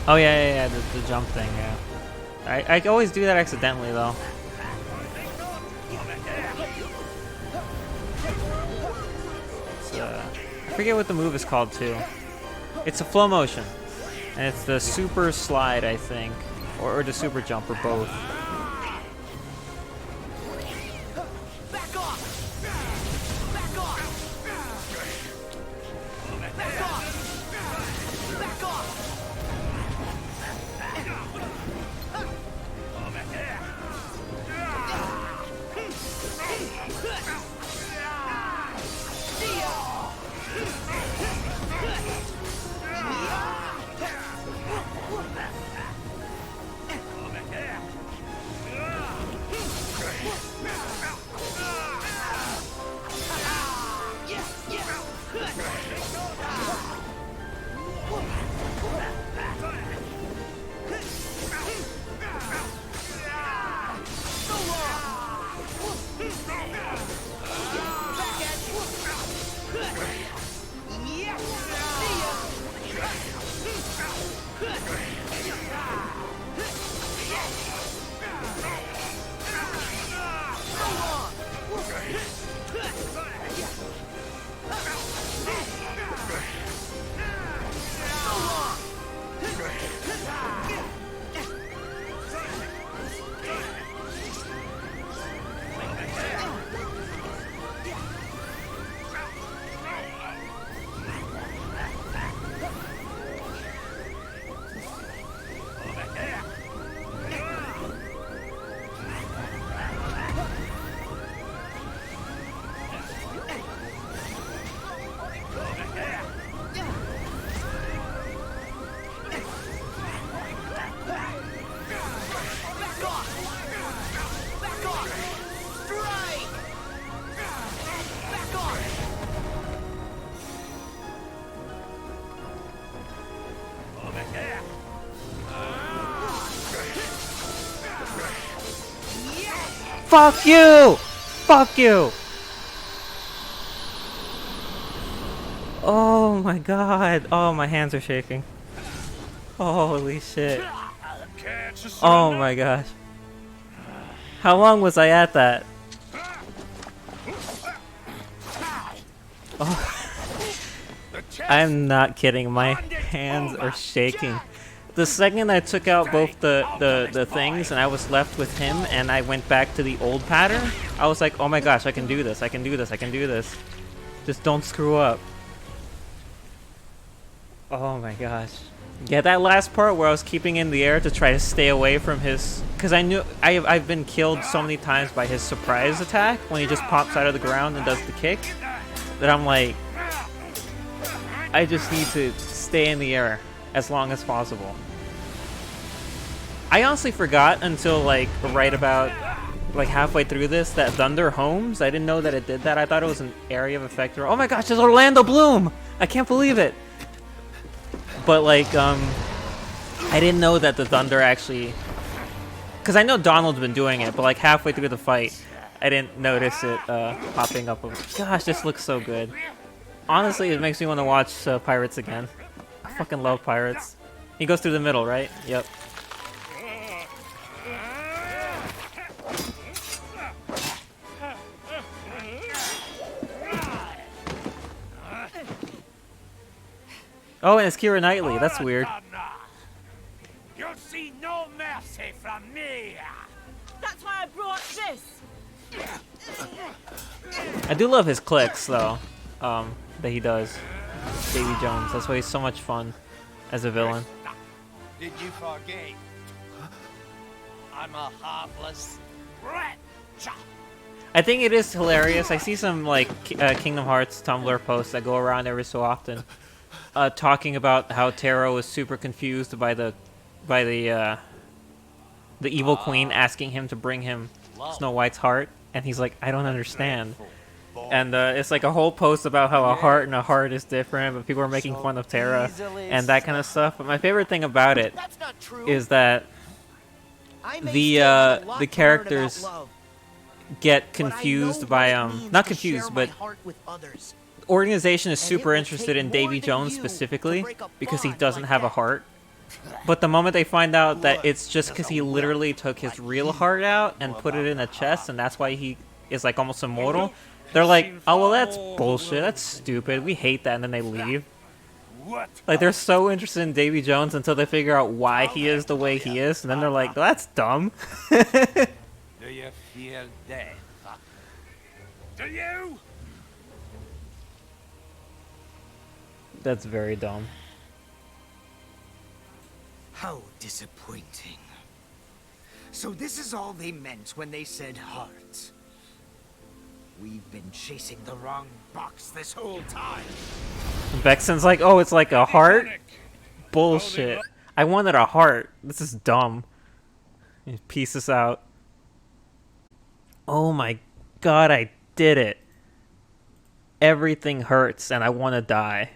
Oh yeah, the jump thing, yeah. I always do that accidentally though. It's, I forget what the move is called too. It's a flow motion, and it's the super slide, I think, or the super jump, or both. Back off! Back off! Back off! Back off! Fuck you! Fuck you! Oh my god. Oh, my hands are shaking. Holy shit. Oh my gosh. How long was I at that? Oh. I'm not kidding. My hands are shaking. The second I took out both the things and I was left with him and I went back to the old pattern, I was like, oh my gosh, I can do this, I can do this, I can do this. Just don't screw up. Oh my gosh. Yeah, that last part where I was keeping in the air to try to stay away from his... Because I knew... I've been killed so many times by his surprise attack when he just pops out of the ground and does the kick, that I'm like... I just need to stay in the air as long as possible. I honestly forgot until like right about like halfway through this that Thunder Homes, I didn't know that it did that. I thought it was an area of effect. Oh my gosh, there's Orlando Bloom! I can't believe it! But like, I didn't know that the Thunder actually... Because I know Donald's been doing it, but like halfway through the fight, I didn't notice it popping up. Gosh, this looks so good. Honestly, it makes me want to watch Pirates again. I fucking love Pirates. He goes through the middle, right? Yep. Oh, and it's Keira Knightley. That's weird. You'll see no mercy from me. That's why I brought this. I do love his clicks, though. That he does. Davy Jones. That's why he's so much fun as a villain. Did you forget? I'm a heartless rat. I think it is hilarious. I see some like Kingdom Hearts Tumblr posts that go around every so often, talking about how Taro was super confused by the evil queen asking him to bring him Snow White's heart, and he's like, I don't understand. And it's like a whole post about how a heart and a heart is different, but people are making fun of Terra and that kind of stuff. But my favorite thing about it is that the characters get confused by not confused, but organization is super interested in Davy Jones specifically because he doesn't have a heart. But the moment they find out that it's just because he literally took his real heart out and put it in a chest, and that's why he is like almost immortal, they're like, oh well, that's bullshit, that's stupid, we hate that, and then they leave. Like, they're so interested in Davy Jones until they figure out why he is the way he is, and then they're like, that's dumb. Do you feel dead? Do you? That's very dumb. How disappointing. So this is all they meant when they said hearts. We've been chasing the wrong box this whole time. Vexen's like, oh, it's like a heart? Bullshit. I wanted a heart. This is dumb. Peace us out. Oh my god, I did it. Everything hurts and I want to die.